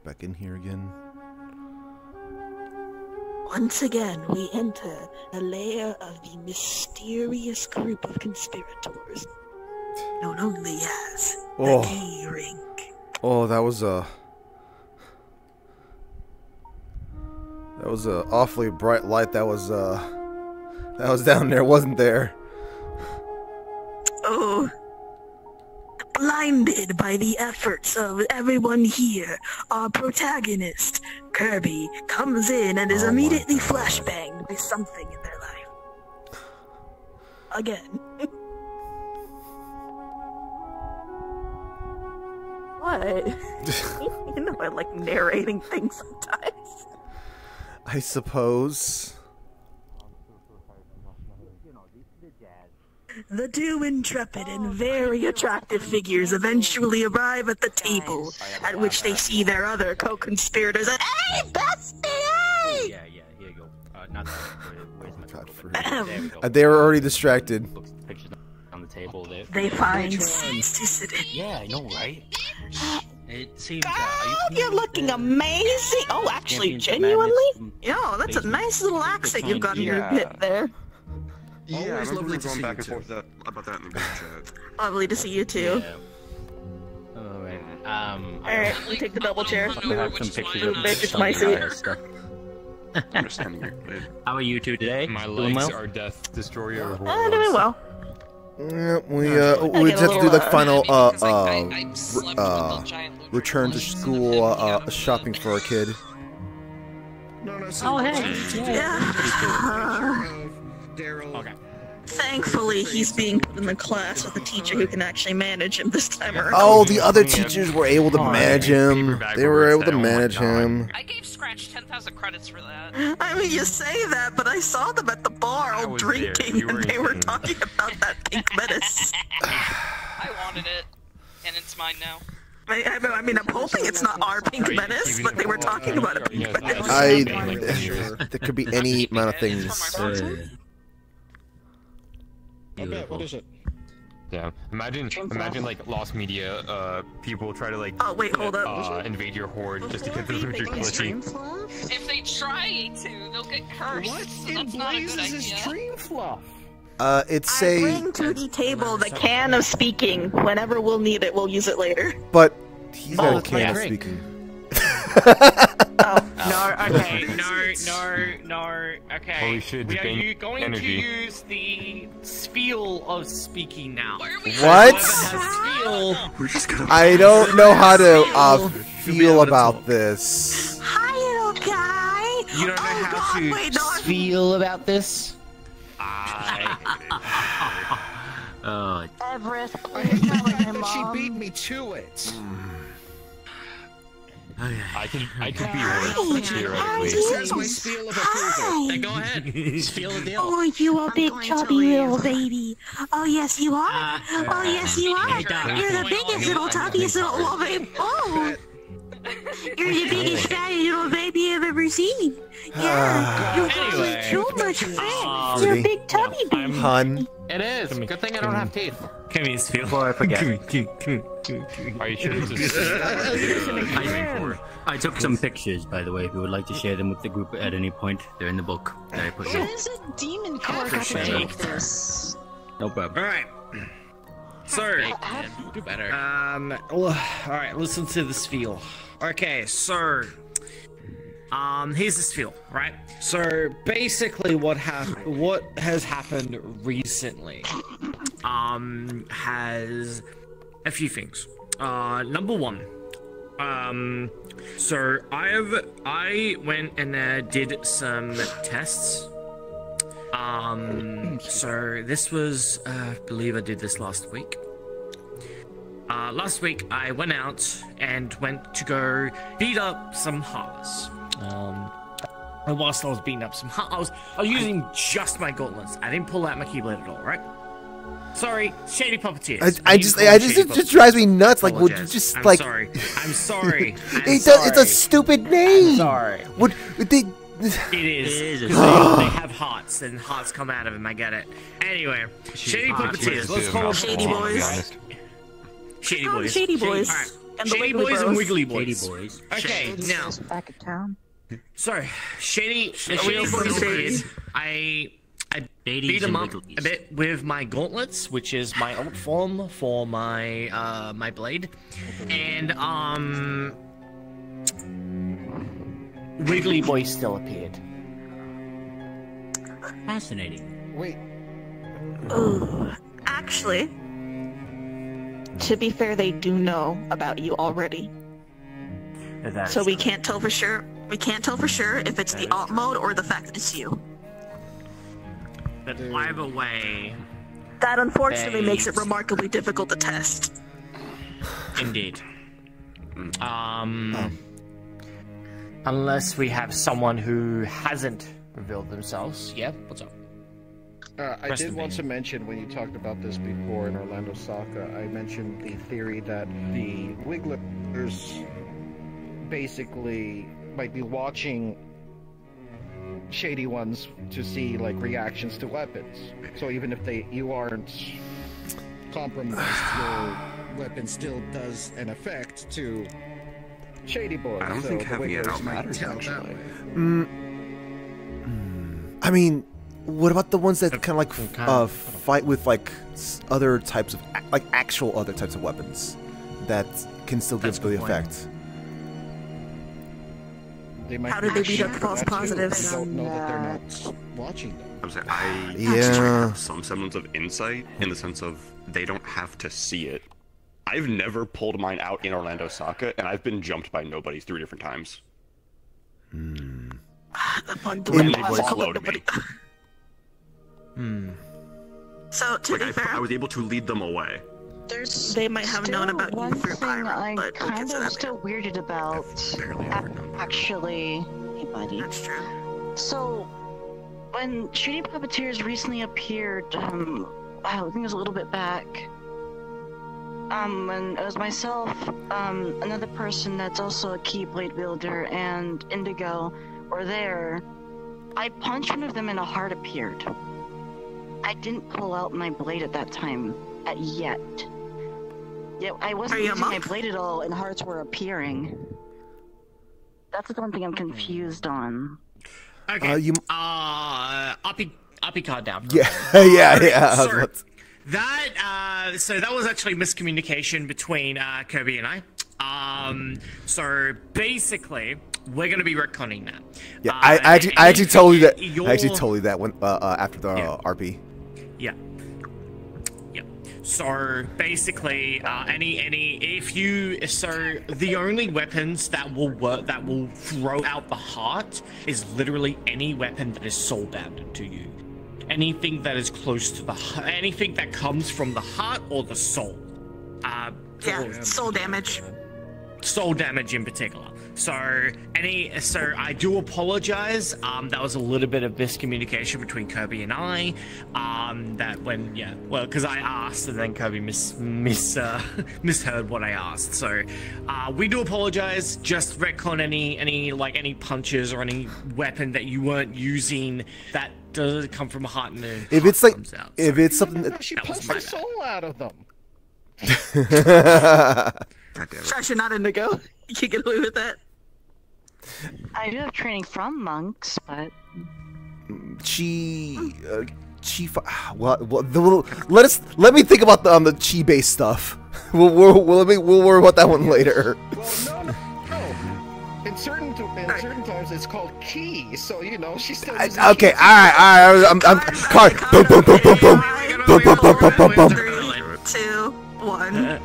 Back in here again. Once again, we enter the lair of the mysterious group of conspirators, known only as the K-Ring. Oh, that was a awfully bright light. That was down there, wasn't there? Oh. Blinded by the efforts of everyone here, our protagonist, Kirby, comes in and is immediately flashbanged by something in their life. Again. What? You know I like narrating things sometimes. I suppose. The two intrepid and very attractive figures eventually arrive at the table, at which they see their other co-conspirators and hey, bestie! Hey! Yeah, here you go. Not that. Where's my God, for there we go. they were already distracted. Pictures on the table. They find seats to sit in. Yeah, I know, right? It seems. You're looking amazing! Oh, actually, genuinely? Yo, that's a nice little accent you've got in your bit there. Yeah, always lovely to see back and forth about that in the group chat. Lovely to see you too. Yeah. Alright. Alright, we take the double chair. I have some pictures of It's my seat. I'm just standing here. How are you two today? My legs are death destroyer. I'm doing well. Yeah, we just have to do like final return to school shopping for our kid. Oh hey. Yeah. Okay. Thankfully, he's being put in the class with a teacher who can actually manage him this time around. Oh, the other teachers were able to manage him. They were able to manage him. I gave Scratch 10,000 credits for that. I mean, you say that, but I saw them at the bar all drinking, and they were talking about that pink menace. I wanted it, and it's mine now. I mean, I'm hoping it's not our pink menace, but they were talking about a pink menace. There could be any amount of things. What is it? Yeah. Imagine like lost media, people try to like wait, hold up. Invade your horde just to get the picture glitchy. If they try to, they'll get cursed. What so that's not a good idea. Dream fluff? It's I bring to the table the can of speaking. Whenever we'll need it, we'll use it later. But he's got a can of speaking. No, okay, no, okay. Holy shit, Are you going energy. to use the spiel of speaking now? What? I don't know how to feel about this. Hi, little guy. You don't know how to feel about this? Everett, she beat me to it. I could be worse, theoretically. Here's my spiel of approval. Hey, go ahead. Spiel the deal. Oh, you a big chubby little baby. Oh, yes, you are. Oh, yes, you are. You're the biggest little tubbiest little baby. Oh. You're the biggest fatty little baby I've ever seen. Yeah, you're Anyway. so much fat. You're a big tubby baby. Hun. It is. Good thing I don't have teeth. Come here, Spiel. Before I forget. Are you sure this is I took some pictures, by the way, if you would like to share them with the group at any point. They're in the book that I put in. There's a demon core to take this. No problem. Alright. So, Do better. alright, listen to this spiel. Okay, so, here's the spiel, right? So, basically what has happened recently, has a few things. Number one, so I went and did some tests. So this was, I believe I did this last week. Last week I went out and went to go beat up some heartless. And whilst I was beating up some I was using just my gauntlets. I didn't pull out my Keyblade at all, right? Sorry, shady puppeteers. It just drives me nuts. Like, would you just like? I'm sorry. It's a stupid name. I'm sorry. It is. They have hearts, and hearts come out of them. I get it. Anyway, shady puppeteers. Let's call them Shady boys. Shady Oh, the boys. Shady Boys. All right. And the Shady Wiggly boys and Bros. Wiggly boys. Shady boys. Okay, now. Back in town. So, Shady we boys also appeared. Shady? I Shadies beat him and up Wigglies. a bit with my gauntlets, which is my alt form for my my blade, and Wiggly Boy still appeared. Fascinating. Wait. Ooh. Actually, To be fair, they do know about you already. so we can't tell for sure. We can't tell for sure if it's the alt mode or the fact that it's you. But either way, That unfortunately makes it Thanks. remarkably difficult to test. indeed. Unless we have someone who hasn't revealed themselves. Yeah, what's up? I Rest did in want peace. to mention when you talked about this before in Orlando Soccer, I mentioned the theory that the Wigglers basically might be watching Shady Ones to see like reactions to weapons. So even if you aren't compromised, your weapon still does an effect to Shady Boys. I don't so think the having it Wigglers out might matters, tell that actually. way. I mean, what about the ones that kind of like fight with like other types of like actual other types of weapons that can still give That's a the good point. effect? They might How be did they beat up sure false that too. positives? They don't know that they're not watching them. I'm saying I Yeah. have some semblance of insight in the sense of they don't have to see it. I've never pulled mine out in Orlando Soccer, and I've been jumped by nobody 3 different times. In- Nobody followed me. So to be Like fair, I was able to lead them away. There's They might have known still about you one through thing Pyro, I'm but we'll get kind to of that still weirded about. Barely ever known. Actually, hey buddy. that's true. So, when Shady Puppeteers recently appeared, I think it was a little bit back. When it was myself, another person that's also a Keyblade wielder, and Indigo were there. I punched one of them and a heart appeared. I didn't pull out my blade at that time, yet. Yeah, I wasn't Are you a using my monk? blade at all, and hearts were appearing. That's the one thing I'm confused on. Okay. you- Uppy card down. Yeah, yeah, Okay, yeah. I was so about to- so that was actually miscommunication between Kirby and I. So basically, we're gonna be retconning that. Yeah, I actually told you that. your- I actually told you that when after the Yeah. RP. Yeah. Yeah. So basically, the only weapons that will work, that will throw out the heart, is literally any weapon that is soul bounded to you. Anything that is close to anything that comes from the heart or the soul. Yeah, soul damage. Soul damage in particular. So I do apologize. That was a little bit of miscommunication between Kirby and I. Because I asked and then Kirby misheard what I asked. So we do apologize. Just retcon any punches or any weapon that you weren't using that does come from a heart and the If heart it's like, comes out. if it's something No, that, she That was punched my the bad. soul out of them. God damn it. Josh, you're not Indigo. You can get away with that. I do have training from monks, but let me think about the chi based stuff. We'll worry about that one later. Well, no. In certain times, it's called key. So you know, she's still. using Okay, keys. all right. I'm card. Boom, boom, boom, boom, boom, boom, boom, boom, boom, boom, boom. 3, 2, 1.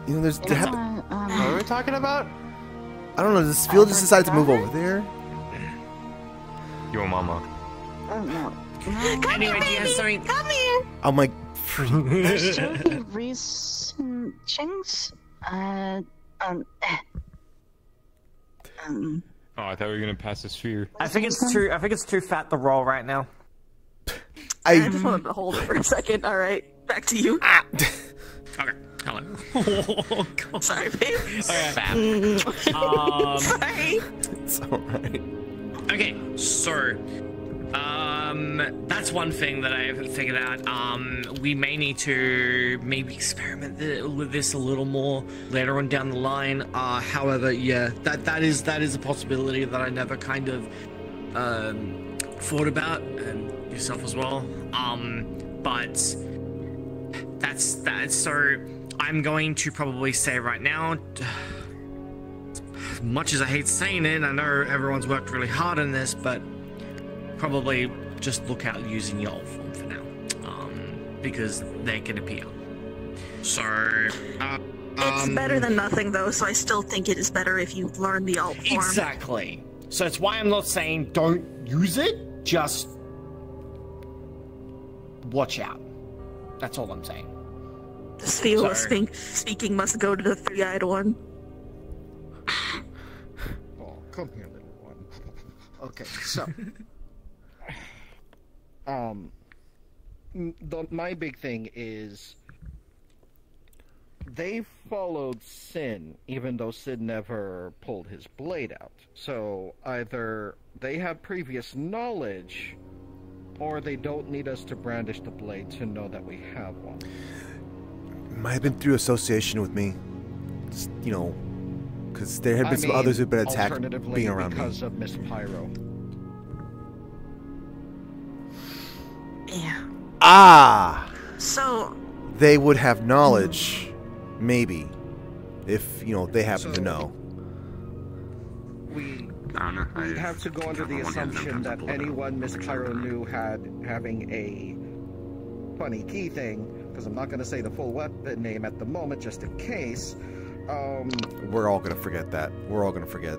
You know, there's. What are we talking about? I don't know. Does Phil just decided to move over there? Your mama. oh no. Anyway, do you have something? Come here. I'm like, There's still the recent things. Oh, I thought we were gonna pass the sphere. I think it's too fat to roll right now. I just wanted to hold it for a second. All right, back to you. Okay. Hello. Oh, God. Sorry, babe. Sorry. Sorry. it's alright. Okay, so, that's one thing that I've figured out. We may need to maybe experiment with this a little more later on down the line. However, yeah, that is a possibility that I never kind of thought about, and yourself as well. But that's that. So I'm going to probably say right now, as much as I hate saying it, I know everyone's worked really hard on this, but probably just look out using your old form for now, because they can appear. So, it's better than nothing, though, so I still think it is better if you learn the alt form. Exactly. So that's why I'm not saying don't use it, just watch out. That's all I'm saying. The sphere of speaking must go to the three-eyed one. Oh, come here, little one. Okay, so... my big thing is... they followed Sin, even though Sin never pulled his blade out. So, either they have previous knowledge, or they don't need us to brandish the blade to know that we have one. Might have been through association with me. Just, you know, because there have been some others who've been attacked being around me. Because of Miss Pyro. Yeah. Ah! So... they would have knowledge, maybe, if, you know, they happen to know. We have to go under the assumption that anyone Miss Pyro knew having a funny key thing, because I'm not going to say the full weapon name at the moment, just in case. We're all going to forget that. We're all going to forget.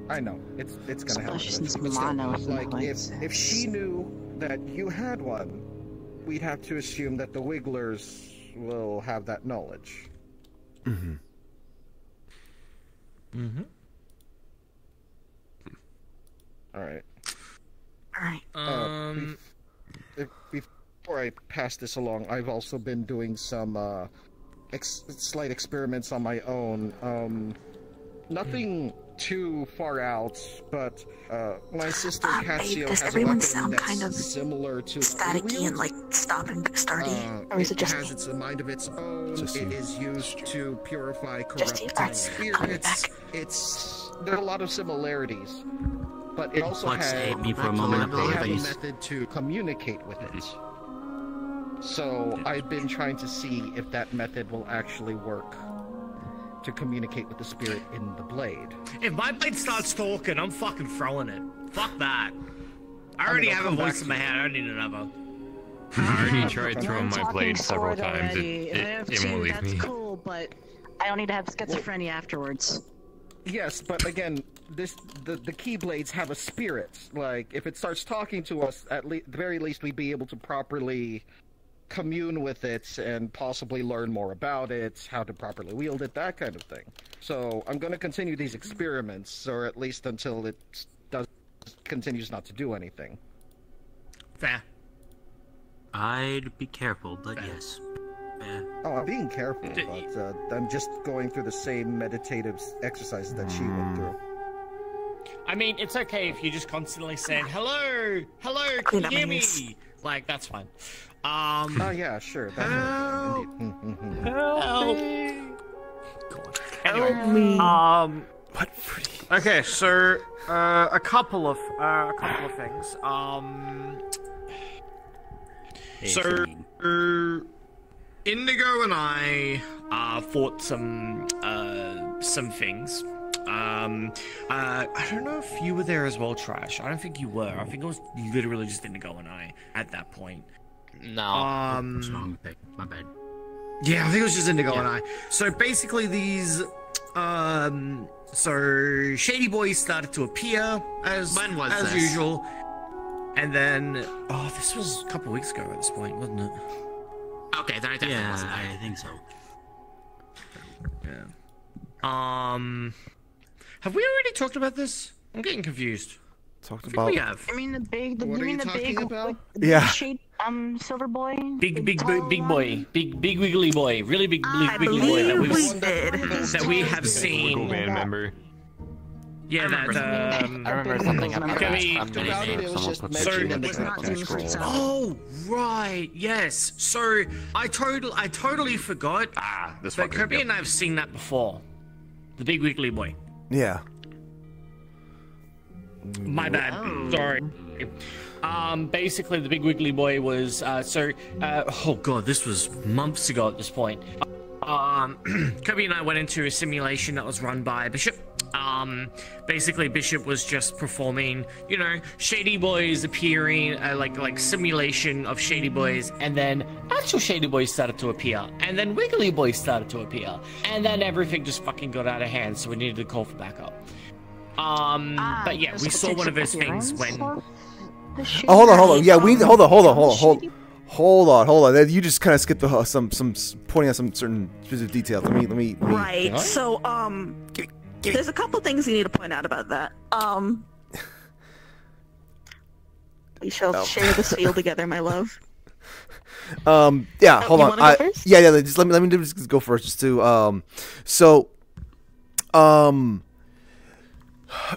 I know. It's going to happen. Like, if she knew that you had one, we'd have to assume that the Wigglers will have that knowledge. Mm-hmm. Mm-hmm. Alright. Alright. Before I pass this along, I've also been doing some slight experiments on my own. Nothing too far out, but my sister Cassio has a weapon that's similar to staticky and like starty, or is it just has its a mind of its own. It is used to purify corrupted spirits. There are a lot of similarities, but it also has a method to communicate with it. So I've been trying to see if that method will actually work to communicate with the spirit in the blade. If my blade starts talking, I'm fucking throwing it. Fuck that. I already have a voice in my head. I don't need another. I already tried throwing my blade several times. It won't leave me. That's cool, but I don't need to have schizophrenia afterwards. Yes, but again, the Keyblades have a spirit. Like, if it starts talking to us, at the very least we'd be able to properly commune with it and possibly learn more about it, how to properly wield it, that kind of thing. So I'm going to continue these experiments, or at least until it continues not to do anything. Fair. I'd be careful, but yes. Fair. Oh, I'm being careful, but I'm just going through the same meditative exercises that she went through. I mean, it's okay if you're just constantly saying, hello, can you hear me? Like, that's fine. Oh yeah, sure. Help! Help! Anyway, okay, so a couple of things. So Indigo and I fought some things. I don't know if you were there as well, Trash. I don't think you were. I think it was literally just Indigo and I at that point. No. Wrong thing. My bad. Yeah, I think it was just Indigo and I. So basically these so Shady Boys started to appear as usual. And then this was a couple weeks ago at this point, wasn't it? Okay, then I think so. Yeah. Have we already talked about this? I'm getting confused. Talked about. We have. I mean the big. What are you talking about? Yeah. Shape, silver boy. Big boy, big wiggly boy, really big wiggly boy that we have seen. Band member. Yeah, I remember something about Oh, right, yes. So I totally forgot. This but fucker, Kirby yep. and I've seen that before. The big wiggly boy. Yeah. My bad. Sorry. Basically, the big wiggly boy was oh god, this was months ago at this point. Kirby and I went into a simulation that was run by Bishop. Basically, Bishop was just performing, you know, Shady Boys appearing, like simulation of Shady Boys, and then actual Shady Boys started to appear, and then Wiggly Boys started to appear, and then everything just fucking got out of hand, so we needed to call for backup. But yeah, we saw one of those things when. Oh, hold on. Yeah, hold on. You just kind of skipped the some pointing out some certain specific details. Let me. Right. So there's a couple things you need to point out about that. We shall share this field together, my love. Yeah. Hold on. Go first? Yeah. Just let me just go first, just to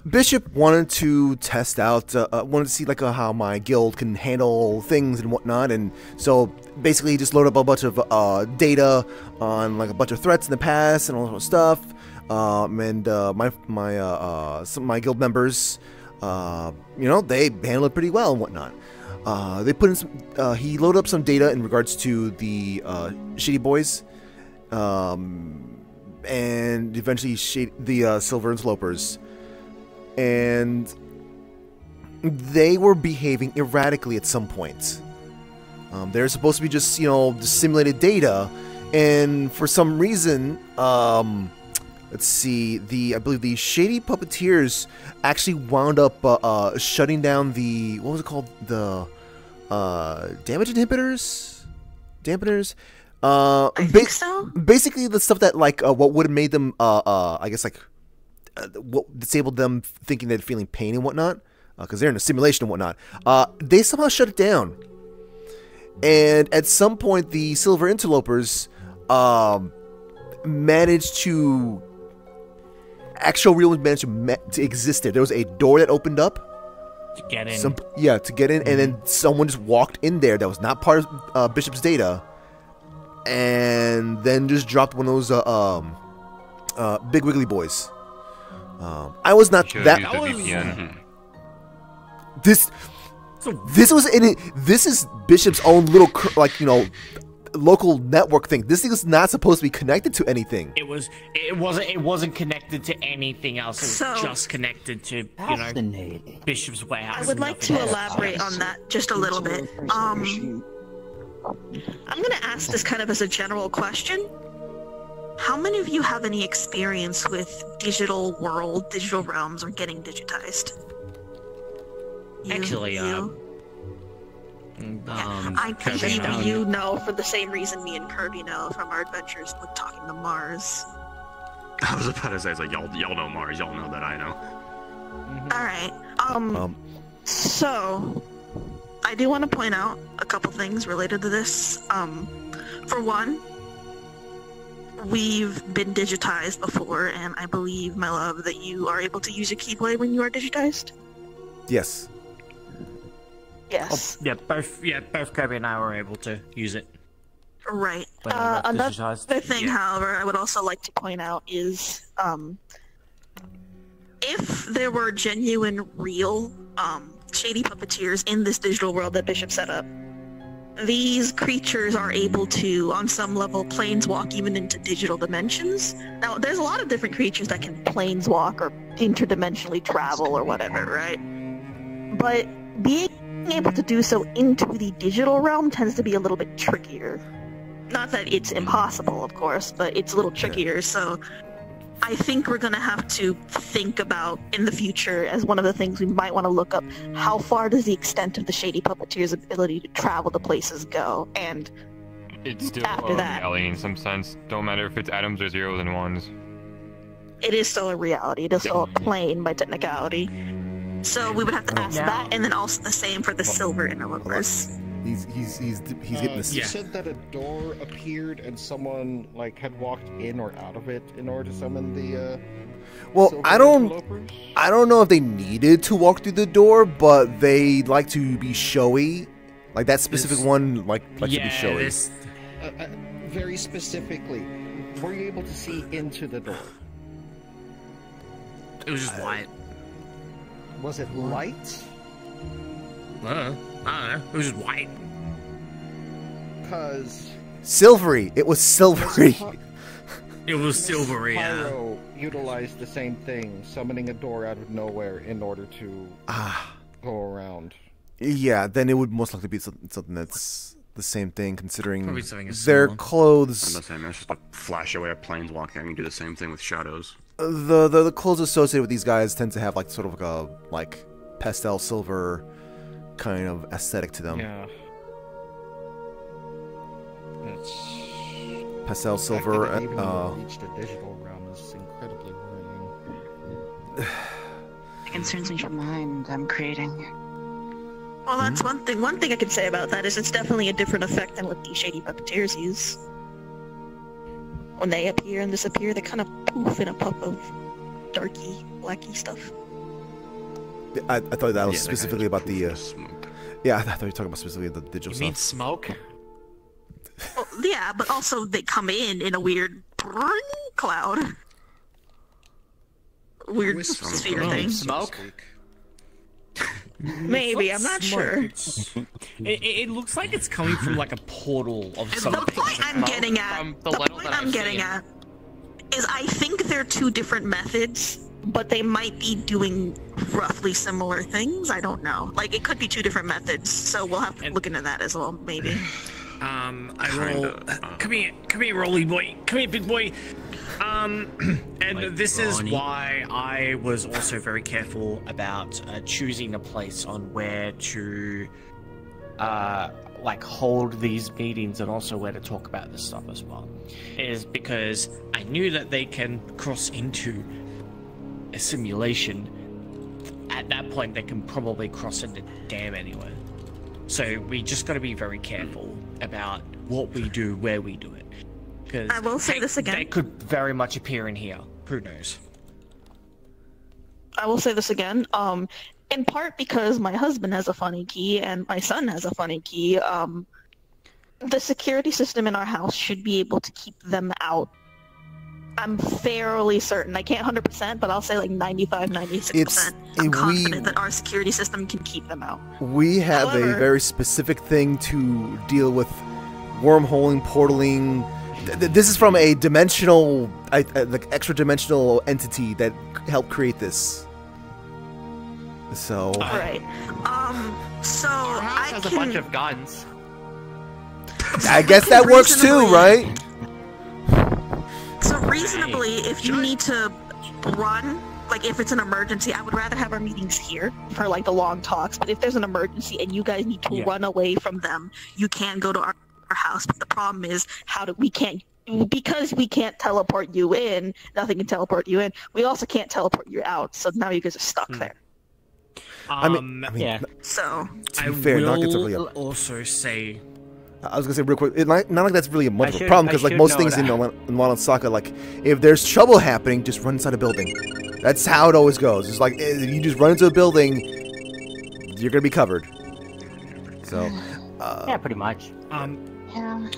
Bishop wanted to test out, wanted to see like how my guild can handle things and whatnot, and so basically he just loaded up a bunch of data on like a bunch of threats in the past and all that stuff. And some of my guild members, you know, they handled it pretty well and whatnot. They put in some, he loaded up some data in regards to the Shady Boys, and eventually the Silver Interlopers. And they were behaving erratically at some point. They're supposed to be just, you know, just simulated data, and for some reason, let's see, I believe the Shady Puppeteers actually wound up shutting down the, what was it called, the damage inhibitors? Dampeners? I think so? Basically the stuff that, like, what would have made them, I guess, like, what disabled them thinking they're feeling pain and whatnot, because they're in a simulation and whatnot. They somehow shut it down, and at some point the Silver Interlopers managed to to exist there. There was a door that opened up to get in. To get in, and then someone just walked in there that was not part of Bishop's data, and then just dropped one of those big wiggly boys. I was not that. This was in it. This is Bishop's own little, like, you know, local network thing. This thing is not supposed to be connected to anything. It wasn't connected to anything else. It was just connected to, you know, Bishop's warehouse. I would like to elaborate on that just a little bit. I'm gonna ask this kind of as a general question. How many of you have any experience with digital realms, or getting digitized? Actually, I believe you know for the same reason me and Kirby know from our adventures with talking to Mars. I was about to say, it's like, y'all know Mars, y'all know that I know. Alright, so, I do want to point out a couple things related to this. For one, we've been digitized before, and I believe, my love, that you are able to use your Keyblade when you are digitized? Yes. Yes. Both Kirby and I were able to use it. Right. Another thing, however, I would also like to point out is, if there were genuine, real, shady puppeteers in this digital world that Bishop set up, these creatures are able to, on some level, planeswalk even into digital dimensions. Now, there's a lot of different creatures that can planeswalk or interdimensionally travel or whatever, right? But being able to do so into the digital realm tends to be a little bit trickier. Not that it's impossible, of course, but it's a little trickier, so I think we're gonna have to think about, in the future, as one of the things we might want to look up, how far does the extent of the Shady Puppeteer's ability to travel to places go, and it's still after that, reality in some sense. Don't matter if it's atoms or zeros and ones. It is still a reality. It is still a plane by technicality. So we would have to ask that, and then also the same for the Silver Interlopers. He's getting this. You said that a door appeared and someone like had walked in or out of it in order to summon the. Well, silver I don't interlopers? know if they needed to walk through the door, but they like to be showy. Like that specific one, like to be showy. Very specifically, were you able to see into the door? It was just white. Was it light? I don't know. It was just white. Because Silvery. It was silvery. It was silvery, yeah. Pyro utilized the same thing, summoning a door out of nowhere in order to go around. Yeah, then it would most likely be something that's the same thing, considering Probably something their similar. clothes. I'm not saying that's just a flash away of planes walking. I can do the same thing with shadows. The clothes associated with these guys tend to have like sort of like a pastel silver kind of aesthetic to them. Yeah. That's Pastel silver. reached a digital realm is incredibly worrying. It concerns me for mind I'm creating. Well, that's one thing. One thing I can say about that is it's definitely a different effect than what these shady puppeteers use. When they appear and disappear, they kind of poof in a puff of darky, blacky stuff. I thought that was specifically about the. Smoke. Yeah, I thought you were talking about specifically the digital You stuff. mean smoke? Well, yeah, but also they come in a weird cloud. Weird sphere thing. Smoke? Maybe, I'm not sure. It looks like it's coming from like a portal of The something. point I'm getting at, is I think they're two different methods, but they might be doing roughly similar things. I don't know. Like, it could be two different methods, so we'll have to look into that as well, maybe. I roll. Come here, Rolly boy. Come here, big boy. And Like this is Ronnie. why I was also very careful about choosing a place on where to, like, hold these meetings and also where to talk about this stuff as well. Is because I knew that they can cross into a simulation. At that point, they can probably cross into damn anywhere. So we just got to be very careful about what we do, where we do it. Because I will say this again. they could very much appear in here. Who knows? I will say this again. In part because my husband has a funny key and my son has a funny key. The security system in our house should be able to keep them out. I'm fairly certain. I can't 100%, but I'll say like 95, 96%. I'm confident that our security system can keep them out. We have However, a very specific thing to deal with wormholing, portaling. This is from a dimensional, like extra-dimensional entity that helped create this. So. Right. So Our house I has can. a bunch of guns. I guess that works too, right? So reasonably, if you need to run, like if it's an emergency, I would rather have our meetings here for like the long talks. But if there's an emergency and you guys need to run away from them, you can go to our house. But the problem is, because we can't teleport you in, nothing can teleport you in. We also can't teleport you out. So now you guys are stuck there. I mean, yeah. So to be fair, not will really also say. I was gonna say real quick, not like that's really much of a should- problem I because like should most know things in that. Wild Soccer, like if there's trouble happening, just run inside a building. That's how it always goes. It's like if you just run into a building, you're gonna be covered. So, Yeah, pretty much. Yeah.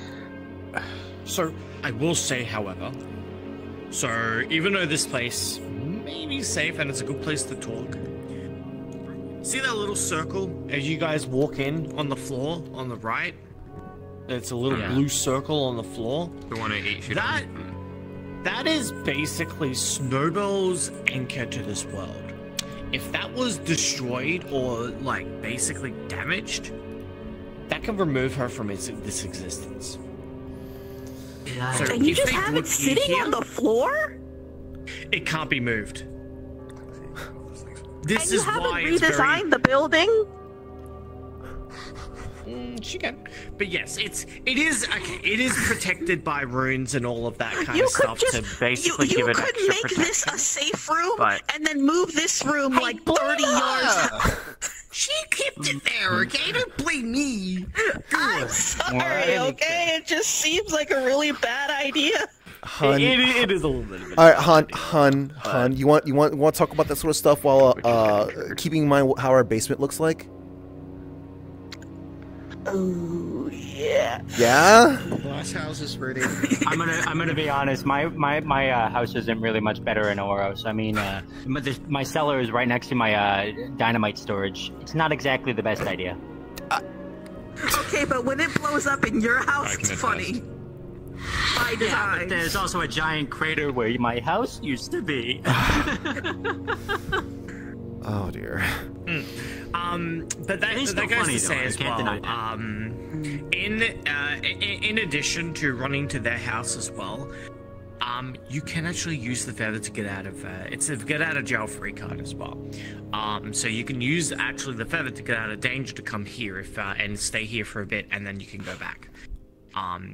So I will say, however, so even though this place may be safe and it's a good place to talk, see that little circle as you guys walk in on the floor on the right? It's a little blue circle on the floor. The one I ate shit That is basically Snowball's anchor to this world. If that was destroyed or like basically damaged, that can remove her from this existence. So and you if just they have would it be sitting here, on the floor? It can't be moved. And This you is haven't why it's very. redesigned the building? She can, but yes, it is protected by runes and all of that kind You of could stuff just to basically you give it could extra make protection. this a safe room But- and then move this room like 30 yards. She keep left it there, okay? Don't blame me. I'm sorry, okay? It just seems like a really bad idea. Hun, it is a little bit of a all right, Hun, you want to talk about that sort of stuff while keeping in mind how our basement looks like? Oh yeah. Yeah. Glass house is ready. I'm gonna be honest. My house isn't really much better in Oros. I mean, my cellar is right next to my dynamite storage. It's not exactly the best idea. Okay, but when it blows up in your house, it's funny. By design. Yeah, but there's also a giant crater where my house used to be. Oh dear. But that goes to say as well. In addition to running to their house as well, you can actually use the feather to get out of. It's a get out of jail free card as well. So you can use actually the feather to get out of danger to come here if and stay here for a bit, and then you can go back.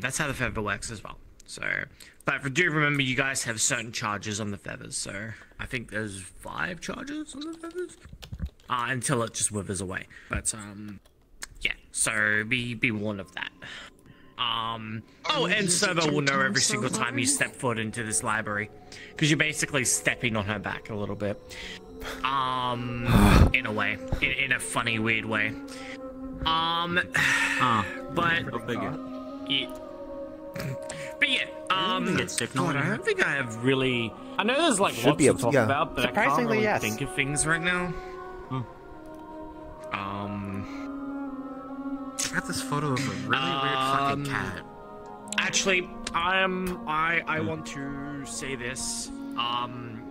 That's how the feather works as well. So, but do remember, you guys have certain charges on the feathers. So I think there's 5 charges on the feathers until it just withers away. But yeah. So be warned of that. Oh, and Servo will know every single time you step foot into this library, because you're basically stepping on her back a little bit. In a way, in a funny, weird way. But yeah, God, I don't think I have really. I know there's like lots to talk about, but I can't really think of things right now. I got this photo of a really weird fucking cat. Actually, I want to say this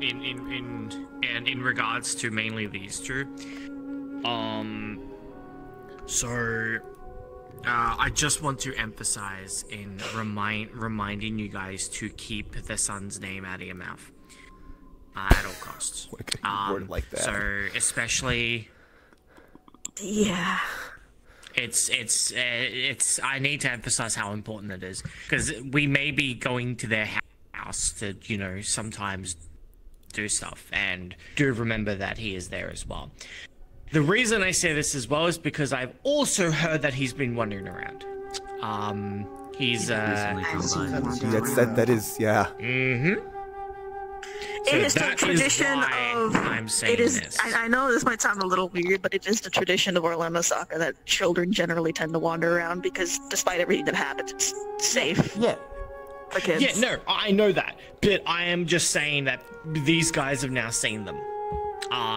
in regards to mainly these two. I just want to emphasize in reminding you guys to keep the son's name out of your mouth at all costs. Word like that. So especially, yeah. It's I need to emphasize how important it is, because we may be going to their house to, you know, sometimes do stuff, and do remember that he is there as well. The reason I say this as well is because I've also heard that he's been wandering around. He's that is, yeah. Mm-hmm. It is the tradition of. I'm saying this. I know this might sound a little weird, but it is the tradition of Orlando Soccer that children generally tend to wander around, because despite everything that happens, it's safe. Yeah. For kids. Yeah, no, I know that, but I am just saying that these guys have now seen them.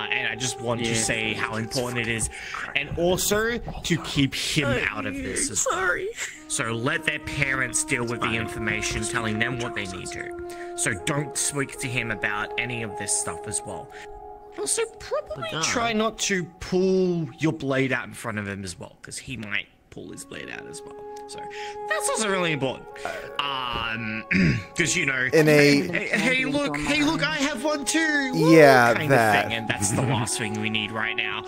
And I just want to say how important it is, and also to keep him out of this. Sorry. So let their parents deal with the information, telling them what they need to. So don't speak to him about any of this stuff as well. Also, probably try not to pull your blade out in front of him as well, because he might pull his blade out as well. So that's also really important. Because, you know, hey, look, I have one too. Woo, yeah, kind of thing, and that's the last thing we need right now.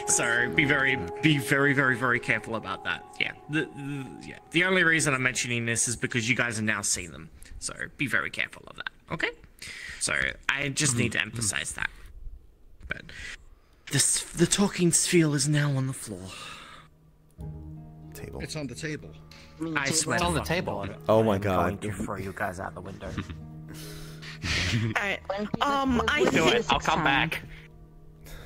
So be very, very careful about that. Yeah. The only reason I'm mentioning this is because you guys have now seen them. So be very careful of that. Okay. So I just need to emphasize that. But the talking sphere is now on the floor. Table. It's on the table. I swear it's on the table. Oh my god. Going to throw you guys out the window. Alright. I do it. I'll come back.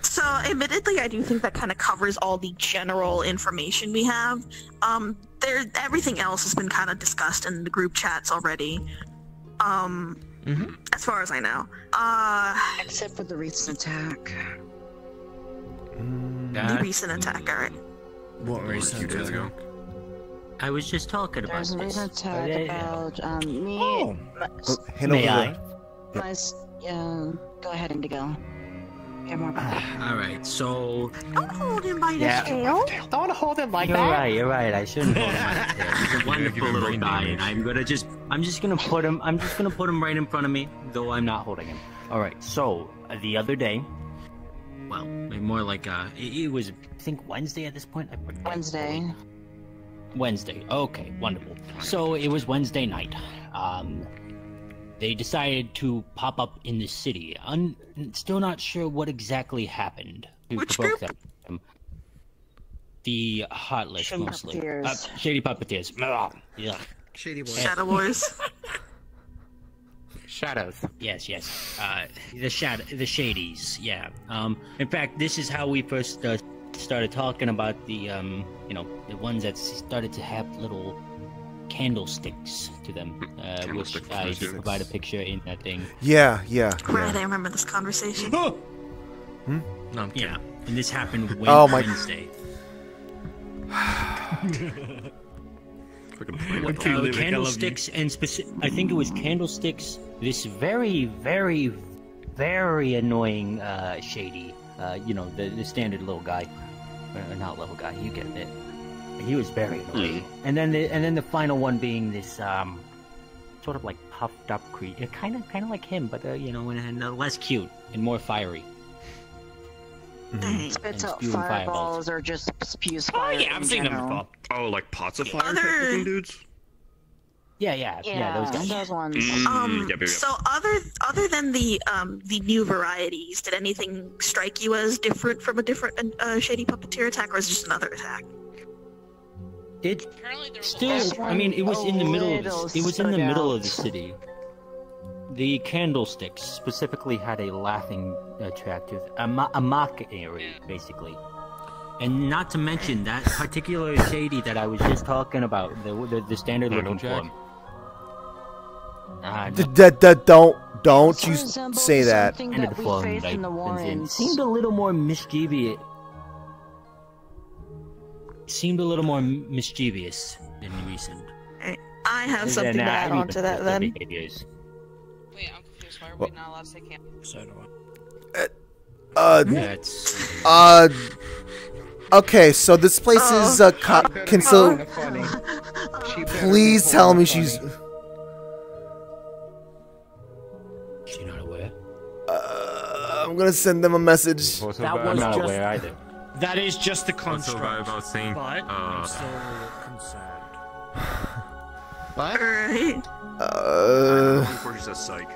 So, admittedly, I do think that kind of covers all the general information we have. Everything else has been kind of discussed in the group chats already. As far as I know. Except for the recent attack. The recent attack, alright. What recent attack? I was just talking about this. There's a recent attack about me. Oh. May I? Yeah, go ahead, Indigo. Hear more about that. Alright, so... Don't hold him by the tail. Don't hold him like that. You're right. I shouldn't hold him by the tail. He's a wonderful little guy, and I'm just gonna put him right in front of me, though I'm not holding him. Alright, so, the other day, well, more like, it was, I think, Wednesday at this point? Wednesday. Okay, wonderful. So, it was Wednesday night. They decided to pop up in the city. Still not sure what exactly happened. Which group? The Heartless Shady mostly. Puppeteers. Shady Puppeteers. Yeah. Shady boy. Shadow Wars. Shadows. Yes. The Shadies. Yeah. In fact, this is how we first started talking about the the ones that started to have little candlesticks to them, which I did provide a picture in that thing. Yeah. Right, I remember this conversation. No, I'm kidding. Yeah, and this happened Wednesday. Candlesticks and I think it was candlesticks. This very, very, very annoying Shady. The standard little guy, or not little guy. You get it. He was very annoying. And then the final one being this sort of like puffed up creature, kind of like him, but and less cute and more fiery. Spits out spewing fireballs or just spews fire. Oh yeah, I've seen them before. Oh, like pots of fire type looking dudes? Yeah, those guys. Those ones. Yep. So other than the new varieties, did anything strike you as different from a different Shady Puppeteer attack, or is it just another attack? It still, I mean, it was in the middle of it was in the middle of the city. The candlesticks specifically had a laughing track to it, a mockery, basically. And not to mention that particular Shady that I was just talking about, the standard looking form. Don't you say that. Standard form seemed a little more mischievous. Seemed a little more mischievous than recent. I have something to add on to that then. Wait, I'm confused. Why are we not allowed to say camp? So do I. Okay, so this place is can so please tell me she's not aware. I'm gonna send them a message. That was not aware either. That is just the construct. About saying, but I'm still concerned. What? Alright. Before she says psych.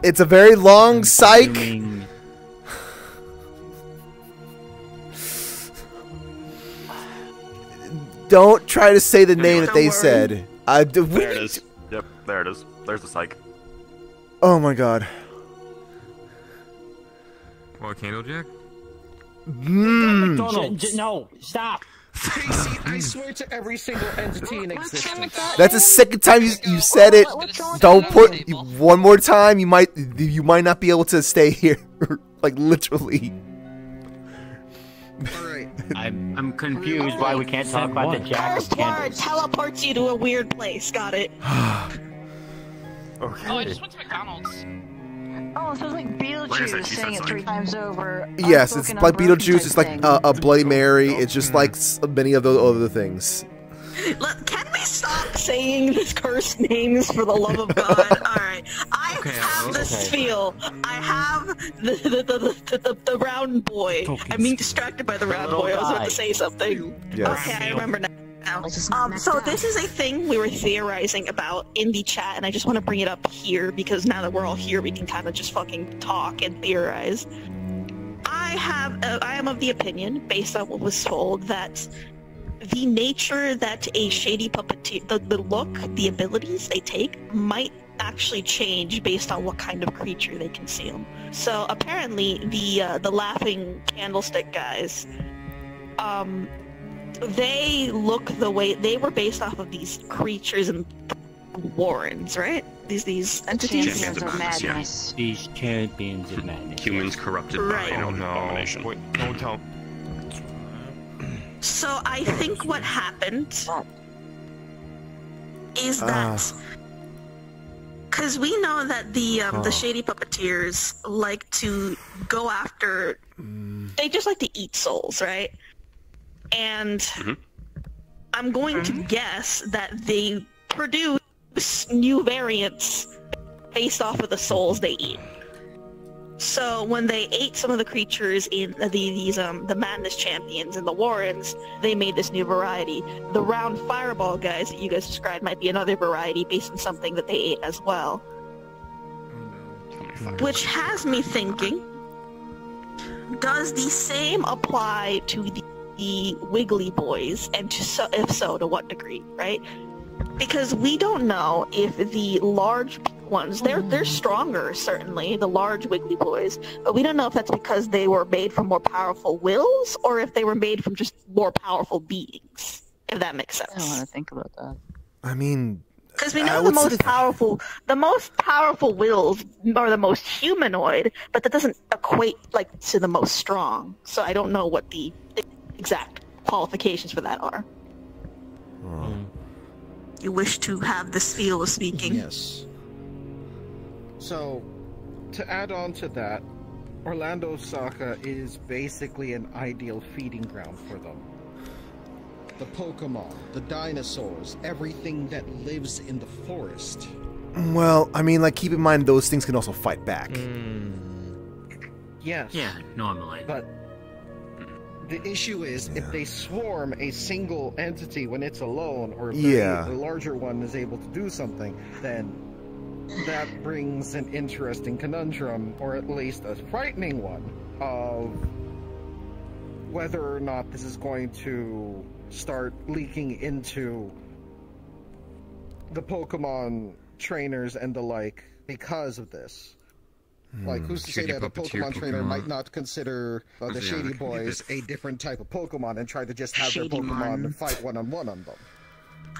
It's a very long psych. Don't try to say the name that they said. There it is. Yep, there it is. There's the psych. Oh my god. What, Candlejack? No, stop. Tracy, I swear to every single entity in existence. That's the second time you said it. Don't put one more time. You might not be able to stay here, like literally. Alright. I'm confused why we can't talk about the jack of First word candles. teleports you to a weird place. Got it. Okay. Oh, I just went to McDonald's. Oh, so it's like Beetlejuice saying it 3 times over. Yes, it's like Beetlejuice. It's like a Bloody Mary. It's just like many of those other things. Can we stop saying these cursed names for the love of God? Alright. I have the spiel. I have the round boy. I'm being distracted by the round boy. I was about to say something. Yes. Okay, I remember now. So this is a thing we were theorizing about in the chat, and I just want to bring it up here because now that we're all here, we can kind of just fucking talk and theorize. I am of the opinion, based on what was told, that the nature that a shady puppeteer, the look, the abilities they take, might actually change based on what kind of creature they consume. So apparently, the laughing candlestick guys, they look the way they were based off of these creatures and warrens, right? These entities. Champions of madness. Yeah. These champions of madness. Humans corrupted by an abomination. Wait, don't tell. So I think what happened is that because we know that the shady puppeteers like to go after. They just like to eat souls, right? And I'm going to guess that they produce new variants based off of the souls they eat. So when they ate some of the creatures in the Madness Champions and the Warrens, they made this new variety. The round fireball guys that you guys described might be another variety based on something that they ate as well. Which has me thinking, does the same apply to the Wiggly Boys, and if so, to what degree, right? Because we don't know if the large ones, they're stronger, certainly, the large Wiggly Boys, but we don't know if that's because they were made from more powerful wills, or if they were made from just more powerful beings, if that makes sense. I don't want to think about that. I mean... Because we know the most powerful wills are the most humanoid, but that doesn't equate like to the most strong. So I don't know what the exact qualifications for that are. You wish to have the feel of speaking? Yes. So, to add on to that, Orlando Saka is basically an ideal feeding ground for them. The Pokemon, the dinosaurs, everything that lives in the forest. Well, I mean, like, keep in mind those things can also fight back. Yes. Yeah, normally. But the issue is, if they swarm a single entity when it's alone, or if the larger one is able to do something, then that brings an interesting conundrum, or at least a frightening one, of whether or not this is going to start leaking into the Pokemon trainers and the like because of this. Like, who's to say that a Pokemon trainer might not consider the Shady Boys a different type of Pokemon and try to just have their Pokemon fight one-on-one on them?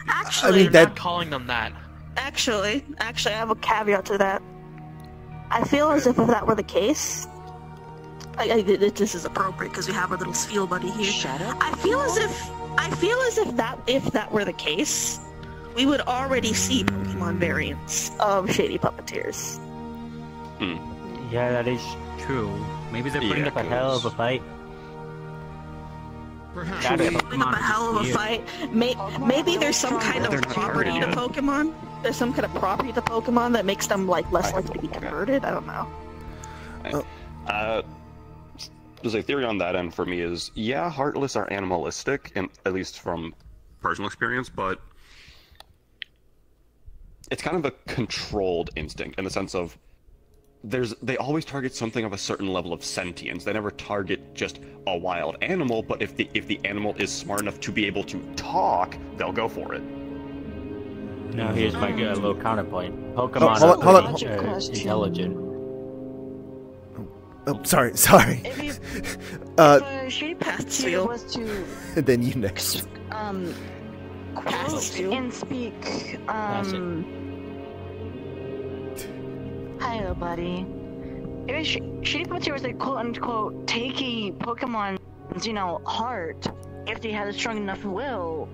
Actually, I'm not calling them that. Actually, I have a caveat to that. I feel as if that were the case, this is appropriate because we have our little spiel buddy here. Shut up. I feel as if that were the case, we would already see Pokemon variants of Shady Puppeteers. Yeah, that is true. Maybe they're putting up a hell of a fight. Perhaps putting up a hell of a fight. Maybe there's some kind of property to Pokemon. There's some kind of property to Pokemon that makes them like less likely to be converted. I don't know. There's a theory on that end for me is, yeah, Heartless are animalistic, and at least from personal experience, but it's kind of a controlled instinct in the sense of they always target something of a certain level of sentience. They never target just a wild animal, but if the animal is smart enough to be able to talk, they'll go for it. Now here's my little counterpoint. Pokemon are intelligent. Oh, sorry. If Shady Puppeteer was to And then you next. quote and speak, Hiyo, buddy. If Shady Puppeteer was to quote-unquote take a Pokemon's, heart, if they had a strong enough will,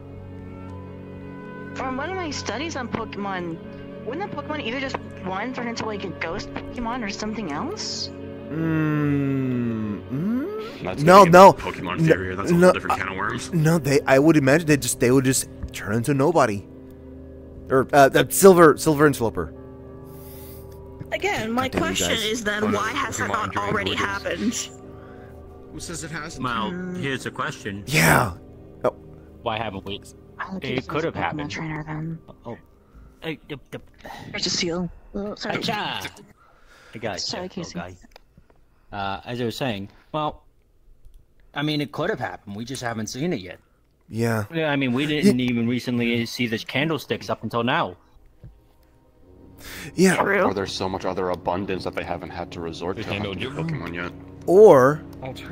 from one of my studies on Pokemon, wouldn't that Pokemon either just, one, turn into like a ghost Pokemon or something else? That's No. Pokemon theory. That's a whole different can of worms. No, I would imagine they would just turn into nobody. Or Silver and Slipper. Again, my question is then, why has that not already happened? Who says it hasn't? Well, here's the question. Yeah. Oh. Why haven't we? It could have happened. Trainer, then. Oh. There's a seal. Oh, sorry. Hey guys. Sorry, Casey. As I was saying, well, I mean, it could have happened. We just haven't seen it yet. Yeah. I mean, we didn't even recently see the candlesticks up until now. Yeah. Or there's so much other abundance that they haven't had to resort to hunting Pokemon yet. Or...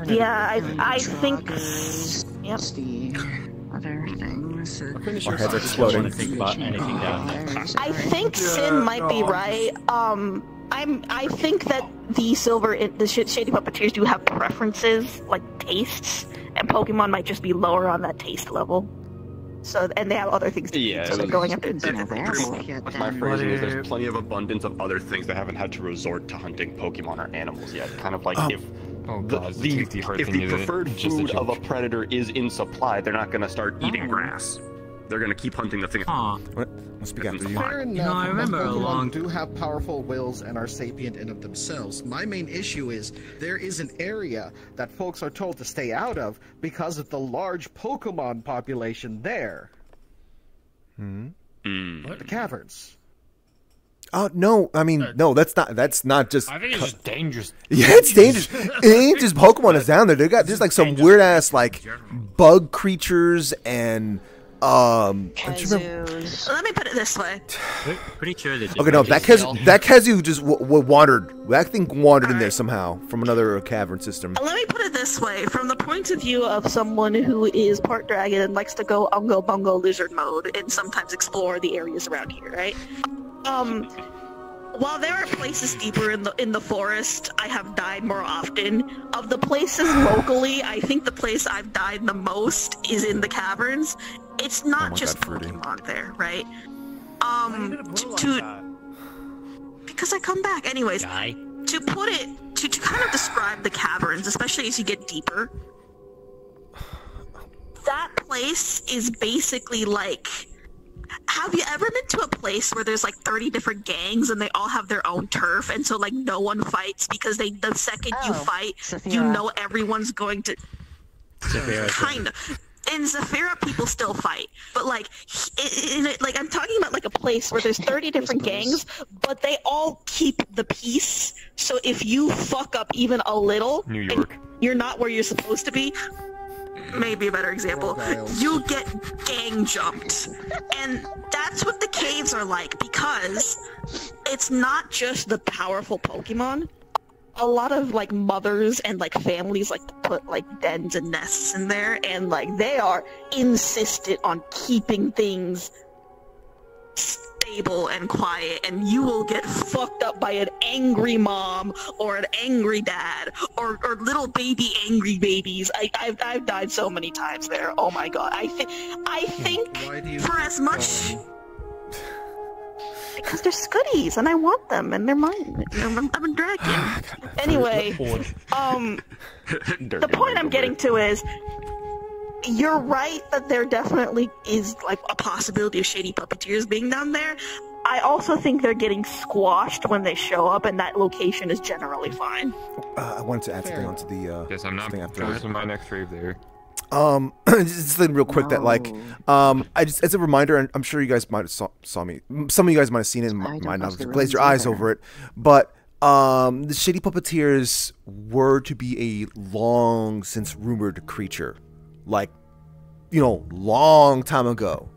Yeah, I think... Yep. Other things. Our heads are exploding. I think about anything down there. I think Sin might be right. I think that the Shady Puppeteers do have preferences, like tastes, and Pokemon might just be lower on that taste level. So, and they have other things to eat, so they're going up there. My phrase is there's plenty of abundance of other things that haven't had to resort to hunting Pokemon or animals yet. Kind of like if the preferred food of a predator is in supply, they're not going to start eating grass. They're going to keep hunting the thing. Let's begin with you. Fair enough, I remember Pokemon do have powerful wills and are sapient in of themselves. My main issue is there is an area that folks are told to stay out of because of the large Pokemon population there. The caverns. No, I mean, no, that's not just... I think it's just dangerous. Yeah, it's dangerous. It ain't just Pokemon is down there. There's like some weird-ass, like, bug creatures and... Let me put it this way. Pretty sure that. Okay, no, that Kazu just wandered. That thing wandered in there somehow from another cavern system. Let me put it this way: from the point of view of someone who is part dragon and likes to go ungo bungo lizard mode and sometimes explore the areas around here, right? While there are places deeper in the forest, I have died more often. Of the places locally, I think the place I've died the most is in the caverns. It's not just Pokemon there, right? Because I come back anyways. To put it to kind of describe the caverns, especially as you get deeper. That place is basically like. Have you ever been to a place where there's like 30 different gangs and they all have their own turf, and so like no one fights because the second you fight, you know everyone's going to. Kind of. In Zephyra, people still fight, but like, like I'm talking about like a place where there's 30 different gangs, but they all keep the peace. So if you fuck up even a little, New York, you're not where you're supposed to be. Maybe a better example, you get gang jumped. And that's what the caves are like, because it's not just the powerful Pokemon. A lot of like mothers and like families like to put like dens and nests in there, and like they are insistent on keeping things stable and quiet, and you will get fucked up by an angry mom or an angry dad or little baby angry babies. I've died so many times there. Oh my god. I think for as much because they're Scuddies and I want them and they're mine. I'm a dragon. Anyway, the point I'm getting to is you're right that there definitely is like a possibility of shady puppeteers being down there. I also think they're getting squashed when they show up, and that location is generally fine. I wanted to add something onto the yes, I'm not posting my next rave there. Just something real quick that like, I just as a reminder, and I'm sure you guys might have saw me. Some of you guys might have seen it, and might not have glazed your eyes over it. But the shady puppeteers were to be a long since rumored creature, like, you know, long time ago.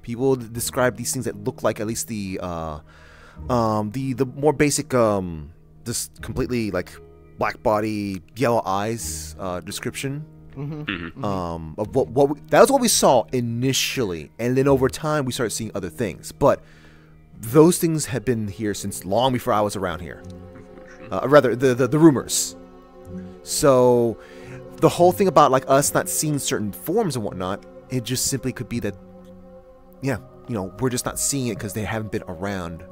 People describe these things that look like at least the more basic just completely like black body, yellow eyes description. Of that was what we saw initially, and then over time we started seeing other things. But those things had been here since long before I was around here. Rather, the rumors. So the whole thing about like us not seeing certain forms and whatnot, it just simply could be that, yeah, you know, we're just not seeing it because they haven't been around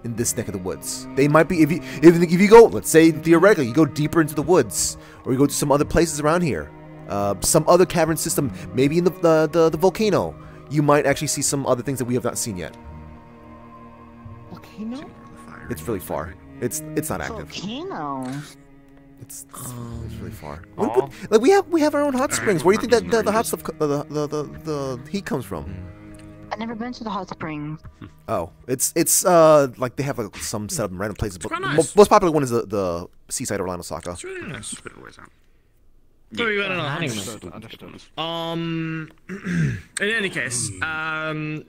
in this neck of the woods. They might be if you go, let's say theoretically, you go deeper into the woods, or you go to some other places around here, some other cavern system, maybe in the volcano, you might actually see some other things that we have not seen yet. Volcano? It's really far. It's not active. Volcano. It's really far. Like we have our own hot springs. Where do you think that the hot stuff, the heat comes from? I've never been to the hot springs. Oh, it's like they have like some set up in random places. But nice. Most popular one is the seaside Orlando Saka. It's really nice. So you went on a honeymoon. In any case,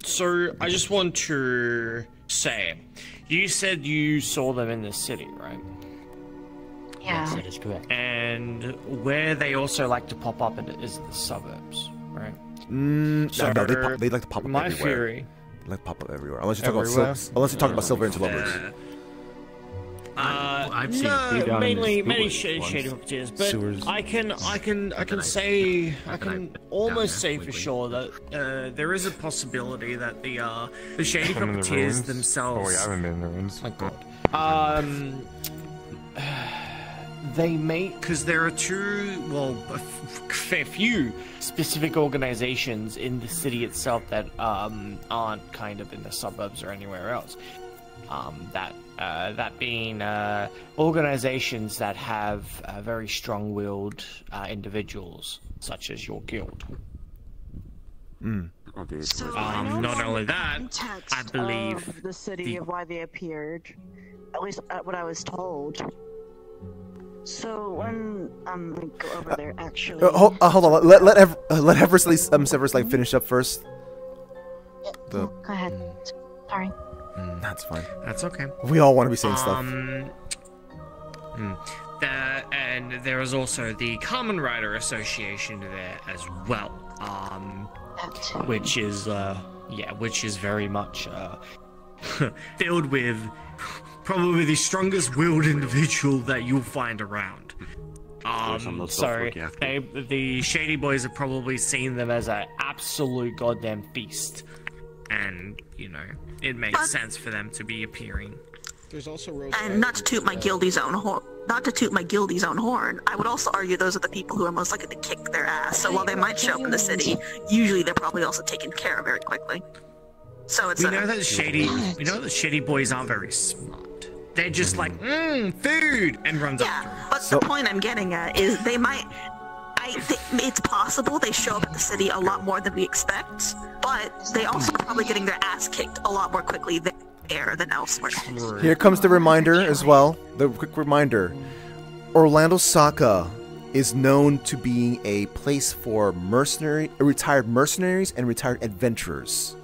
so I just want to say, you said you saw them in the city, right? Yeah. Yes, that is correct. And where they also like to pop up is the suburbs, right? No, they like to pop up my everywhere. Theory. They like to pop up everywhere. Unless you're talking about Silver Interlopers. I've seen mainly shady puppeteers, but sewers. I can almost say for sure that there is a possibility that the shady puppeteers themselves. Oh, yeah, I haven't been in the ruins. My God. They may, because there are a fair few specific organizations in the city itself that aren't kind of in the suburbs or anywhere else. That being organizations that have very strong-willed individuals, such as your guild. So not only that, I believe of the city of why they appeared, at least what I was told. So when let me go over there actually. Hold on. Let Severus like finish up first. Go ahead. Sorry. That's fine. That's okay. We all want to be saying stuff. And there is also the Common Rider Association there as well. Which is very much filled with probably the strongest willed individual that you'll find around. The Shady Boys have probably seen them as an absolute goddamn feast, and you know it makes sense for them to be appearing. There's also and not to toot my guildie's own horn, I would also argue those are the people who are most likely to kick their ass. So while they might show up in the city, usually they're probably also taken care of very quickly. So it's we know that Shady Boys aren't very smart. They're just like, food, and runs after them. But the point I'm getting at is they might. It's possible they show up at the city a lot more than we expect, but they also are probably getting their ass kicked a lot more quickly than elsewhere. Here comes the reminder as well. The quick reminder. Orlando Saka is known to be a place for retired mercenaries and retired adventurers.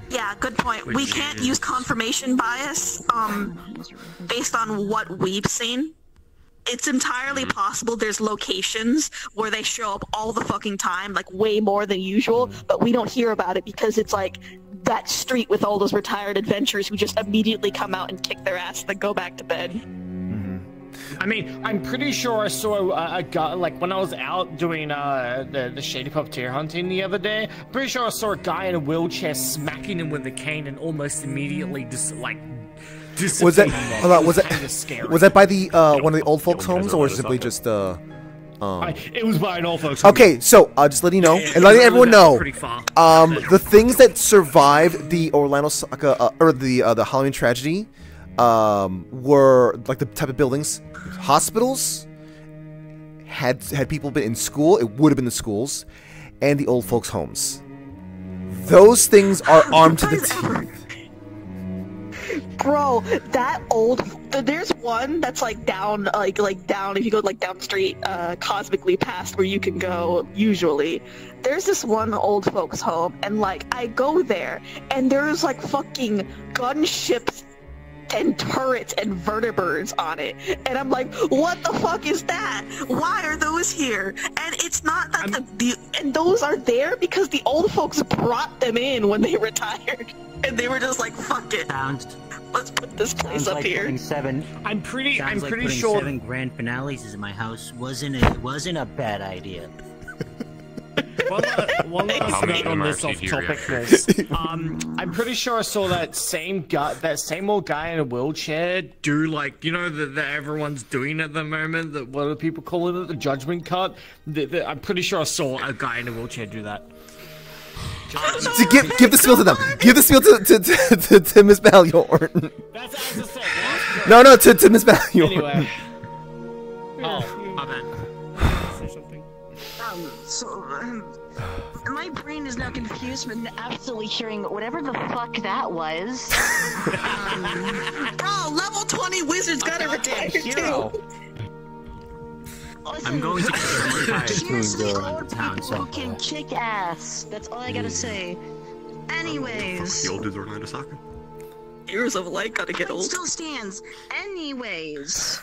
Yeah, good point. We can't use confirmation bias based on what we've seen. It's entirely possible there's locations where they show up all the fucking time, like way more than usual, but we don't hear about it because it's like that street with all those retired adventurers who just immediately come out and kick their ass and then go back to bed. I mean, I'm pretty sure I saw a guy, like when I was out doing the Shady Puppeteer hunting the other day, I'm pretty sure I saw a guy in a wheelchair smacking him with a cane and almost immediately just like was that by the one of the old folks' homes, or simply just it was by an old folks' home. Okay, so just letting you know and letting everyone know, the things that survived the Orlando Saka or the Halloween tragedy were like the type of buildings, hospitals. Had people been in school, it would have been the schools, and the old folks' homes. Those things are armed to the teeth. Bro, that old. There's one that's like down, like down. If you go like down the street, cosmically past where you can go. Usually, there's this one old folks' home, and like I go there, and there's like fucking gunships and turrets and vertibirds on it, and I'm like, what the fuck is that? Why are those here? And it's not that and those are there because the old folks brought them in when they retired, and they were just like, fuck it. Let's put this place up here. I'm pretty sure 7 grand finales in my house wasn't a bad idea. One last note on this off-topicness. I'm pretty sure I saw that same old guy in a wheelchair do like, you know, that everyone's doing at the moment. That what do people call it? The judgment cut. I'm pretty sure I saw a guy in a wheelchair do that. To give the spiel to them. Give the spiel to Miss Balliorn. That's as I said. No, to Miss Balliorn. Anyway. Oh, my bad. Say something. My brain is now confused with absolutely hearing whatever the fuck that was. Bro, level 20 wizards got a retire too. Listen, I'm going to get some town, so who can kick ass. That's all I gotta say. Anyways, the old dude's Orlando Saka. Heroes of Light gotta get old. Still stands. Anyways.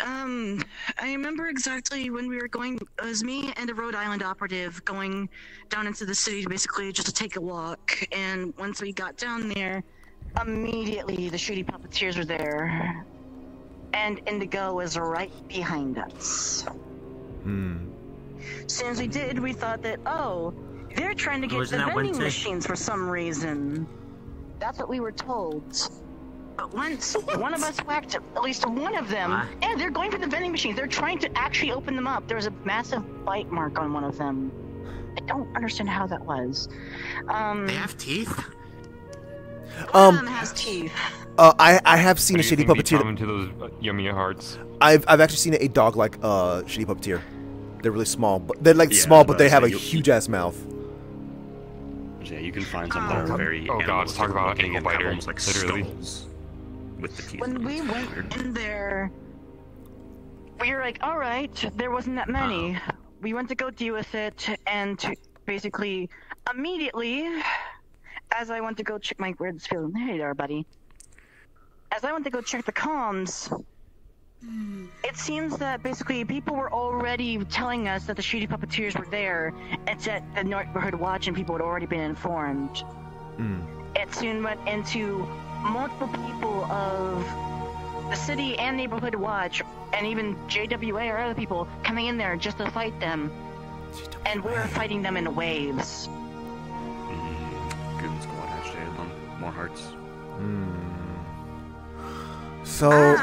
I remember exactly when we were going. It was me and a Rhode Island operative going down into the city basically just to take a walk. And once we got down there, immediately the Shady Puppeteers were there. And Indigo was right behind us. As soon as we did, we thought that, oh, they're trying to get the vending machines for some reason. That's what we were told. But once one of us whacked at least one of them, and they're going for the vending machines. They're trying to actually open them up. There was a massive bite mark on one of them. I don't understand how that was. They have teeth? One of them has teeth. I have seen a Shady Puppeteer. Into those yummy hearts. I've actually seen a dog like Shady Puppeteer. They're really small, but they're like small, but they have a huge ass mouth. Yeah, you can find some that are very. Oh god, let's talk about ankle biter. Almost like skulls with the teeth. When we went in there, we were like, all right, there wasn't that many. We went to go deal with it, and basically, immediately, as I went to go check my words, feeling, hey there, buddy. As I went to go check the comms, it seems that basically people were already telling us that the shady puppeteers were there, and that the neighborhood watch and people had already been informed. It soon went into multiple people of the city and neighborhood watch, and even JWA or other people coming in there just to fight them. And we were fighting them in waves. Good squad hashtag them. More hearts. So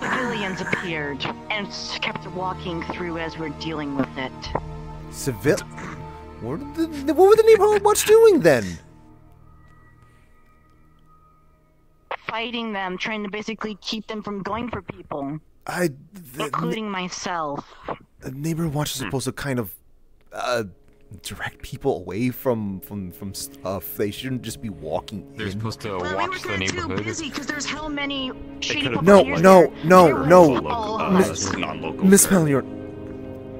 civilians appeared and kept walking through as we're dealing with it. What were the neighborhood watch doing then? Fighting them, trying to basically keep them from going for people. Including myself. The neighborhood watch is supposed to kind of direct people away from stuff. They shouldn't just be walking in. They're supposed to watch the neighborhood. We were too busy because there's how many shady No, non-local. Miss Melior.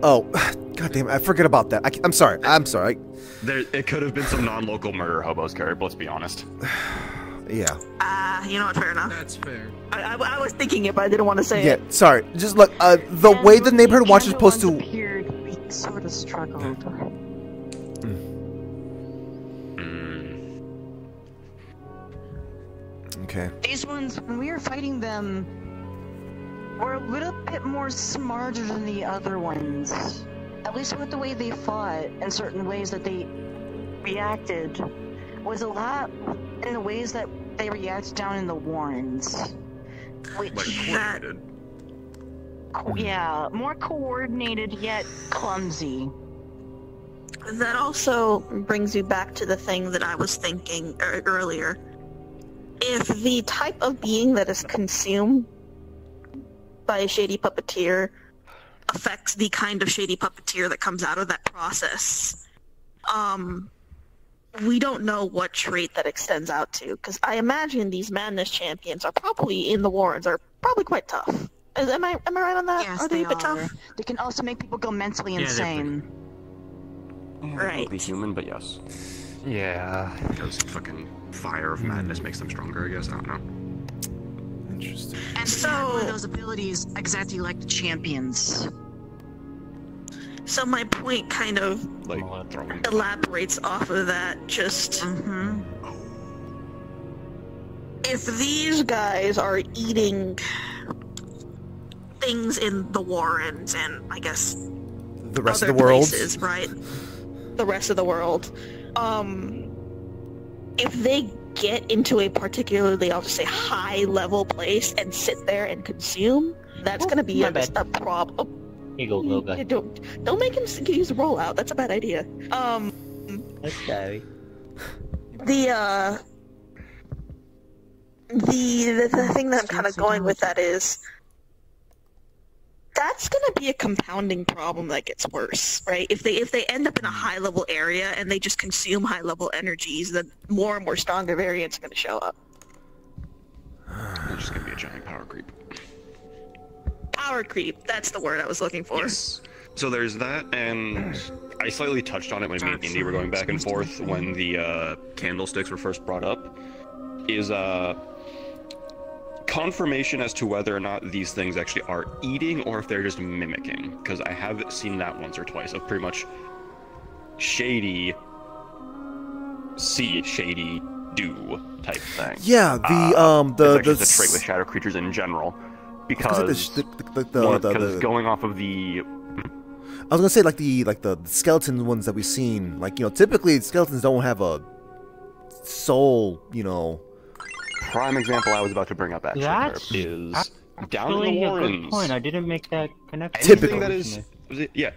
Oh, goddamn! I forget about that. I'm sorry. It could have been some non-local murder hobos, Garrett. Let's be honest. Yeah. You know what? Fair enough. That's fair. I was thinking it, but I didn't want to say it. Yeah. Sorry. Just look. The way the neighborhood watch is supposed to. We sort of struggled. Okay. These ones, when we were fighting them, were a little bit more smarter than the other ones. At least with the way they fought, and certain ways that they reacted, was a lot in the ways that they react down in the Warrens. Which, like coordinated. Yeah, more coordinated yet clumsy. That also brings you back to the thing that I was thinking earlier. If the type of being that is consumed by a shady puppeteer affects the kind of shady puppeteer that comes out of that process, we don't know what trait that extends out to, because I imagine these madness champions are probably in the Warrens are probably quite tough. Am I right on that? Yes, are they a bit tough? They can also make people go mentally insane. Right. Be human, but yes. Yeah. Because fucking fire of madness makes them stronger, I guess. I don't know. Interesting. And so one of those abilities exactly like the champions. So my point kind of elaborates off of that. Just if these guys are eating things in the Warrens and I guess the rest other of the world, places, right? The rest of the world. If they get into a particularly, I'll just say, high-level place and sit there and consume, that's going to be a problem. Don't make him use the rollout. That's a bad idea. That's scary. The thing that I'm kind of going with that is that's going to be a compounding problem that gets worse, right? If they end up in a high-level area and they just consume high-level energies, then more and more stronger variants are going to show up. It's just going to be a giant power creep. Power creep, that's the word I was looking for. Yes. So there's that, and I slightly touched on it when me and Indy were going back and forth when the candlesticks were first brought up, is confirmation as to whether or not these things actually are eating or if they're just mimicking, because I have seen that once or twice of pretty much shady see shady do type thing. Yeah, the trait with shadow creatures in general, because going off of the I was gonna say like the skeleton ones that we've seen, like, you know, typically skeletons don't have a soul, you know. Prime example I was about to bring up actually is down in the Warrens. A good point. I didn't make that connection. Typically, that is, yeah.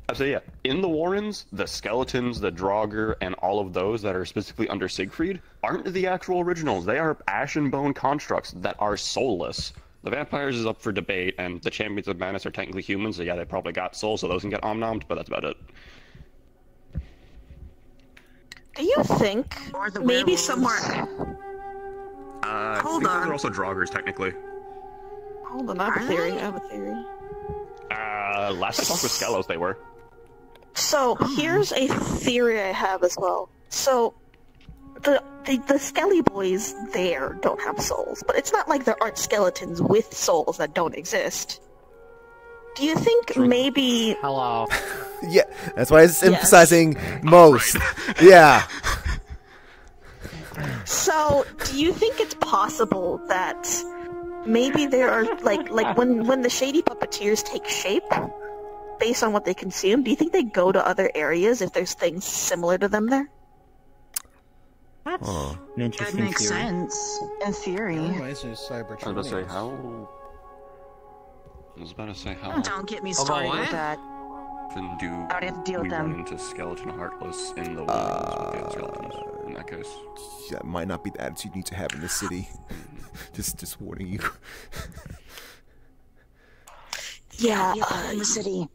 I say yeah. In the Warrens, the skeletons, the Draugr, and all of those that are specifically under Siegfried aren't the actual originals. They are ash and bone constructs that are soulless The vampires is up for debate, and the champions of madness are technically humans, so yeah, they probably got souls, so those can get omnommed, but that's about it. Do you think maybe somewhere? I think those are also draugrs, technically. Hold on, I have a theory. Last I talked with Skelos, they were. So here's a theory I have as well. So the Skelly boys there don't have souls, but it's not like there aren't skeletons with souls that don't exist. Do you think maybe? Hello. Yeah, that's why it's emphasizing most. Yeah. So, do you think it's possible that maybe there are like when the shady puppeteers take shape based on what they consume? Do you think they go to other areas if there's things similar to them there? That's an interesting That makes theory. sense in theory. Why is this Cybertronians? I was about to say how. Don't get me started with that. Often do I would have to deal we with run them. into skeleton heartless in the wilderness with the other skeletons? In that case, That might not be the attitude you need to have in this city. just warning you. Yeah, in the city.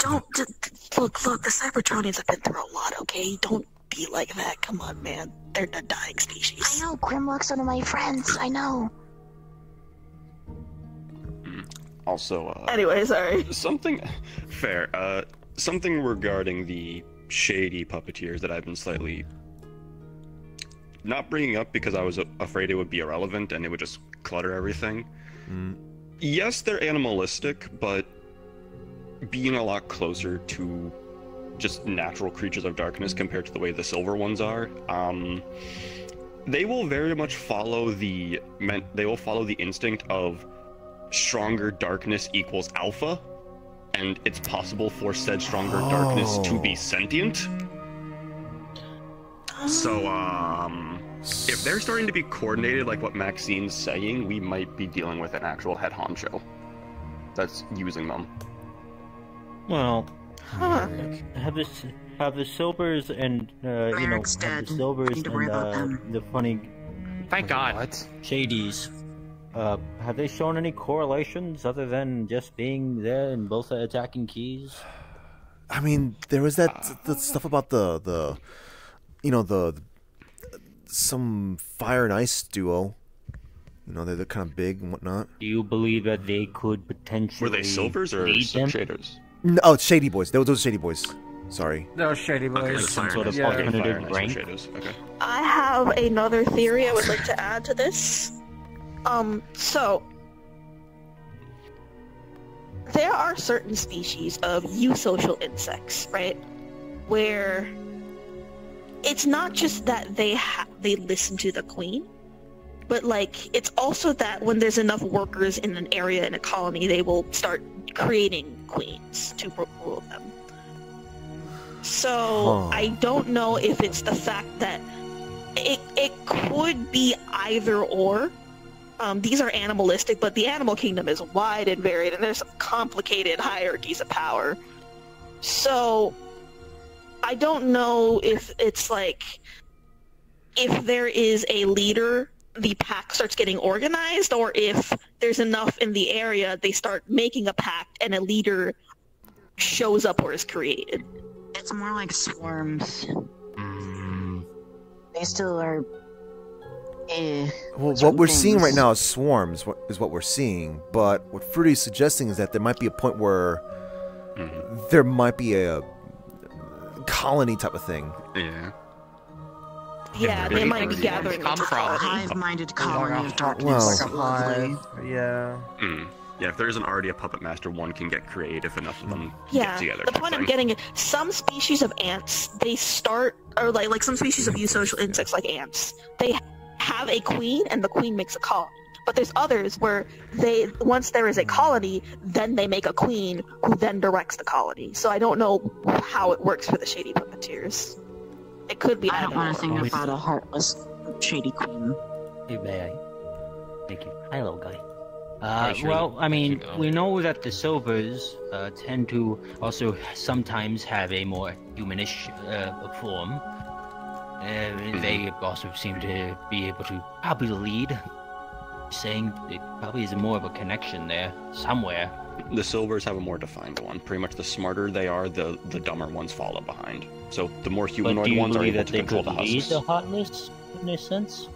Look, the Cybertronians have been through a lot, okay? Don't be like that. Come on, man. They're the dying species. I know, Grimlock's one of my friends. I know. also. Anyway, sorry. Something regarding the shady puppeteers that I've been slightly not bringing up because I was afraid it would be irrelevant and it would just clutter everything. Yes, they're animalistic, but being a lot closer to just natural creatures of darkness compared to the way the silver ones are. They will very much follow the instinct of stronger darkness equals alpha, and it's possible for said stronger darkness to be sentient. So, if they're starting to be coordinated like what Maxine's saying, we might be dealing with an actual head honcho that's using them. Well, have the silvers and Merrick's have dead. the silvers Need to worry about them. and the funny Thank God. shadies. Have they shown any correlations other than just being there and both attacking keys? I mean, there was that the stuff about the some fire and ice duo. You know, they're kind of big and whatnot. Do you believe that they could potentially? Were they silvers or lead them? shaders? No, oh, Shady Boys. Those are Shady Boys. Sorry. Those Shady Boys. Okay, Like some sort of Yeah. alternative rank. Okay. I have another theory I would like to add to this. So there are certain species of eusocial insects, right? Where it's not just that they listen to the queen, but like it's also that when there's enough workers in an area in a colony, they will start creating queens to rule them. So I don't know if it's the fact that it could be either or. These are animalistic, but the animal kingdom is wide and varied, and there's some complicated hierarchies of power. So I don't know if it's like if there is a leader, the pack starts getting organized, or if there's enough in the area, they start making a pact and a leader shows up or is created. It's more like swarms. They still are. Well, what we're seeing right now is swarms, is what we're seeing. But what Fruity's suggesting is that there might be a point where there might be a colony type of thing. Yeah. Yeah, they might be gathering come into from? colony. Hive-minded colony of darkness. Well, Like a hive. Yeah. Yeah, if there isn't already a puppet master, one can get creative enough of them Yeah, get together. the type point I'm thing. getting at, some species of ants, they start, or like some species of eusocial insects like ants, they have a queen and the queen makes a colony. But there's others where once there is a colony, then they make a queen who then directs the colony. So I don't know how it works for the shady puppeteers. It could be I don't want to think or. about a heartless, shady queen. Hey, may I? Thank you. Hi, little guy. sure. Well, I mean, Keep going. we know that the silvers tend to also sometimes have a more humanish form. They also seem to be able to probably lead. saying it probably is more of a connection there somewhere. The silvers have a more defined one. Pretty much the smarter they are, the dumber ones follow behind. So the more humanoid ones are able to control the husks. Lead the hotness in this sense?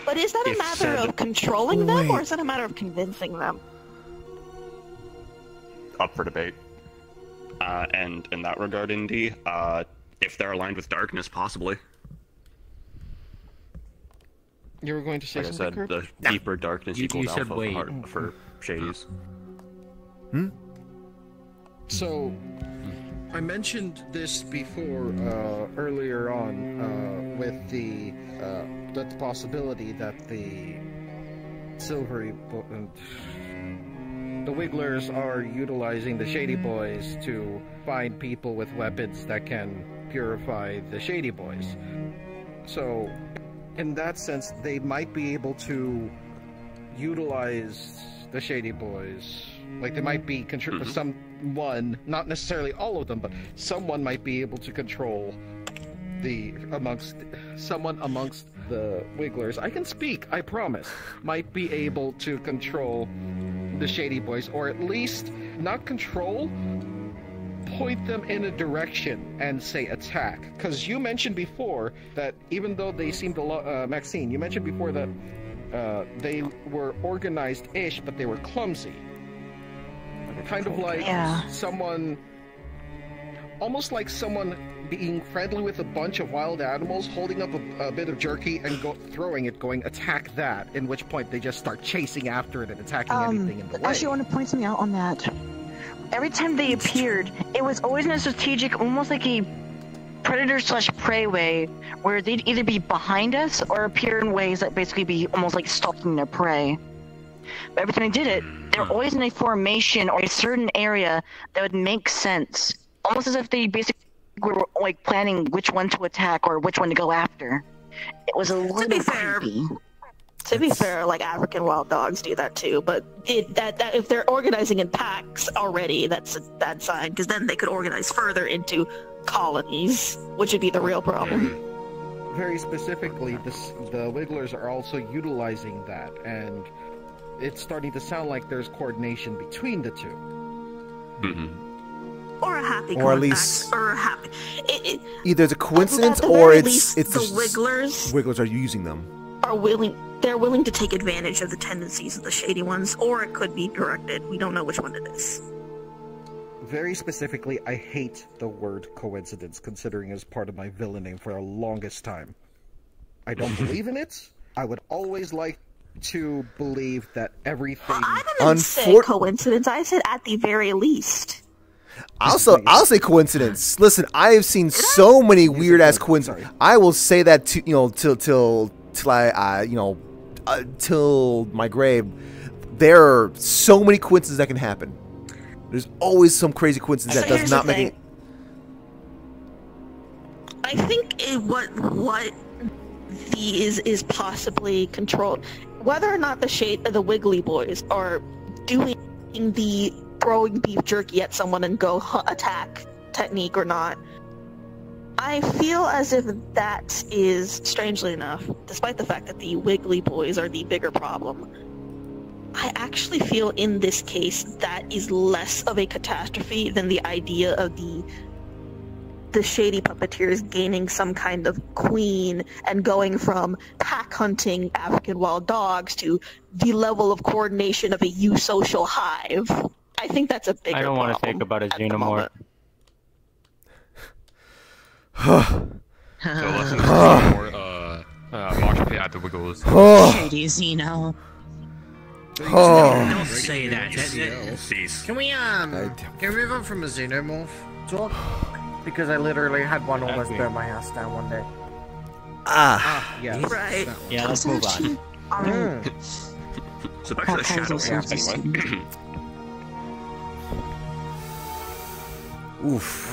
But is that a matter of controlling them, or is that a matter of convincing them? Up for debate. And in that regard, Indy, if they're aligned with darkness, possibly. You were going to say like something, I said, the deeper darkness equals said alpha for shadies. So, I mentioned this before, earlier on, with the possibility that the the Wigglers are utilizing the Shady Boys to find people with weapons that can purify the Shady Boys. So, in that sense, they might be able to utilize the Shady Boys. Like, they might be someone, not necessarily all of them, but someone might be able to control someone amongst the Wigglers. I can speak, I promise. Might be able to control the Shady Boys, or at least not control, point them in a direction and say attack. Because you mentioned before that even though they seemed Maxine, you mentioned before that they were organized-ish, but they were clumsy. Kind of like someone, almost like someone being friendly with a bunch of wild animals, holding up a bit of jerky and throwing it, going, attack that, in which point they just start chasing after it and attacking anything in the way. Actually, I want to point something out on that. Every time they appeared, it was always in a strategic, almost like a predator/prey way, where they'd either be behind us or appear in ways that basically be almost like stalking their prey. But every time they did it, they were always in a formation or a certain area that would make sense. Almost as if they basically were like planning which one to attack or which one to go after. It was a little creepy. To be fair, like African wild dogs do that too, but that if they're organizing in packs already, that's a bad sign, because then they could organize further into colonies, which would be the real problem. Very specifically, the Wigglers are also utilizing that, and it's starting to sound like there's coordination between the two. Or a happy or at least or a happy. Either it's a coincidence at the or very it's least, the Wigglers Wigglers are using them. They're willing to take advantage of the tendencies of the shady ones, or it could be directed. We don't know which one it is. Very specifically, I hate the word coincidence, considering it's part of my villain name for the longest time. I don't believe in it. I would always like to believe that everything... I didn't say coincidence, I said at the very least. I'll say coincidence. Listen, I have seen so many weird ass coincidences. I will say that till my grave. There are so many coincidences that can happen. There's always some crazy coincidence that does not make it. I think what is possibly controlled, whether or not the Wiggly Boys are doing the throwing beef jerky at someone and go attack technique or not. I feel as if that is, strangely enough, despite the fact that the Wiggly Boys are the bigger problem, I actually feel in this case that is less of a catastrophe than the idea of the shady puppeteers gaining some kind of queen and going from pack hunting African wild dogs to the level of coordination of a eusocial hive. I think that's a bigger problem. I don't want to think about a xenomorph. So let's see more mosh pit at the Wiggles. Shady Xeno. Don't say that. Can we move on from a xenomorph talk? Because I literally had one almost burn my house down one day. Yeah. Right. Yeah, let's move on. So back to the shadow anyway. Oof.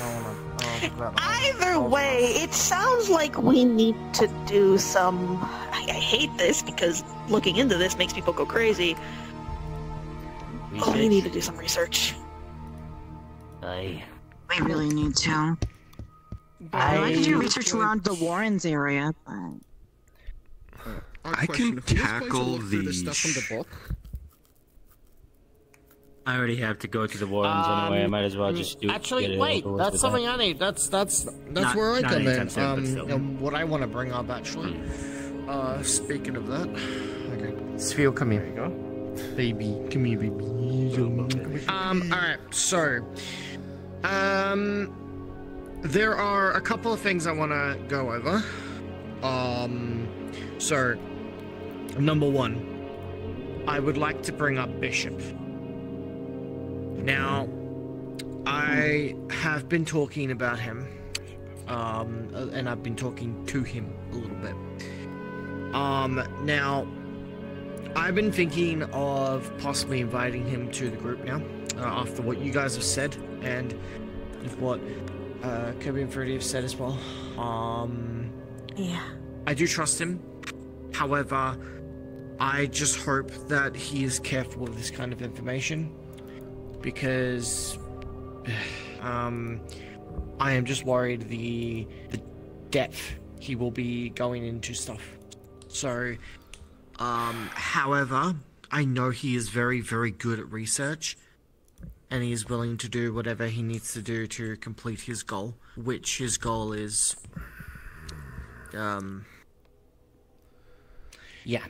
Either way, it sounds like we need to do some... I hate this because looking into this makes people go crazy. We need to do some research. We really need to. I'd like to do research around the Warrens area, but... I can tackle the stuff from the book. I already have to go to the Wardens anyway. I might as well just do. Actually, wait. That's something I need. That's where I come in. What I want to bring up actually. Speaking of that, okay. Sphere, come here. There you go. Baby, come here, baby. Alright, so, there are a couple of things I want to go over. So, number one, I would like to bring up Bishop. Now, I have been talking about him, and I've been talking to him a little bit. Now, I've been thinking of possibly inviting him to the group now, after what you guys have said, and what Kirby and Freddy have said as well. Yeah. I do trust him. However, I just hope that he is careful with this kind of information, because I am just worried the depth he will be going into stuff. So, however, I know he is very, very good at research, and he is willing to do whatever he needs to do to complete his goal, which his goal is, yeah.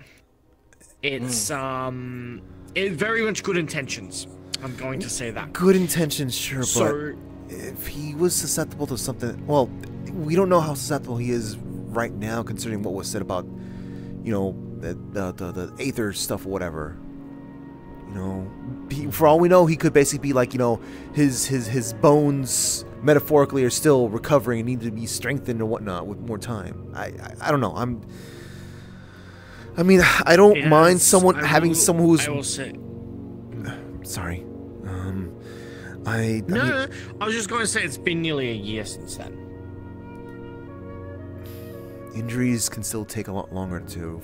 It's, very much good intentions. I'm going to say that. Good intentions, sure, but if he was susceptible to something, well, we don't know how susceptible he is right now, considering what was said about, you know, the Aether stuff or whatever. You know, for all we know, he could basically be like, you know, his bones metaphorically are still recovering and need to be strengthened or whatnot with more time. I don't know. I mean, I don't mind someone having someone who's. I will say. Sorry. I was just going to say it's been nearly a year since then. Injuries can still take a lot longer to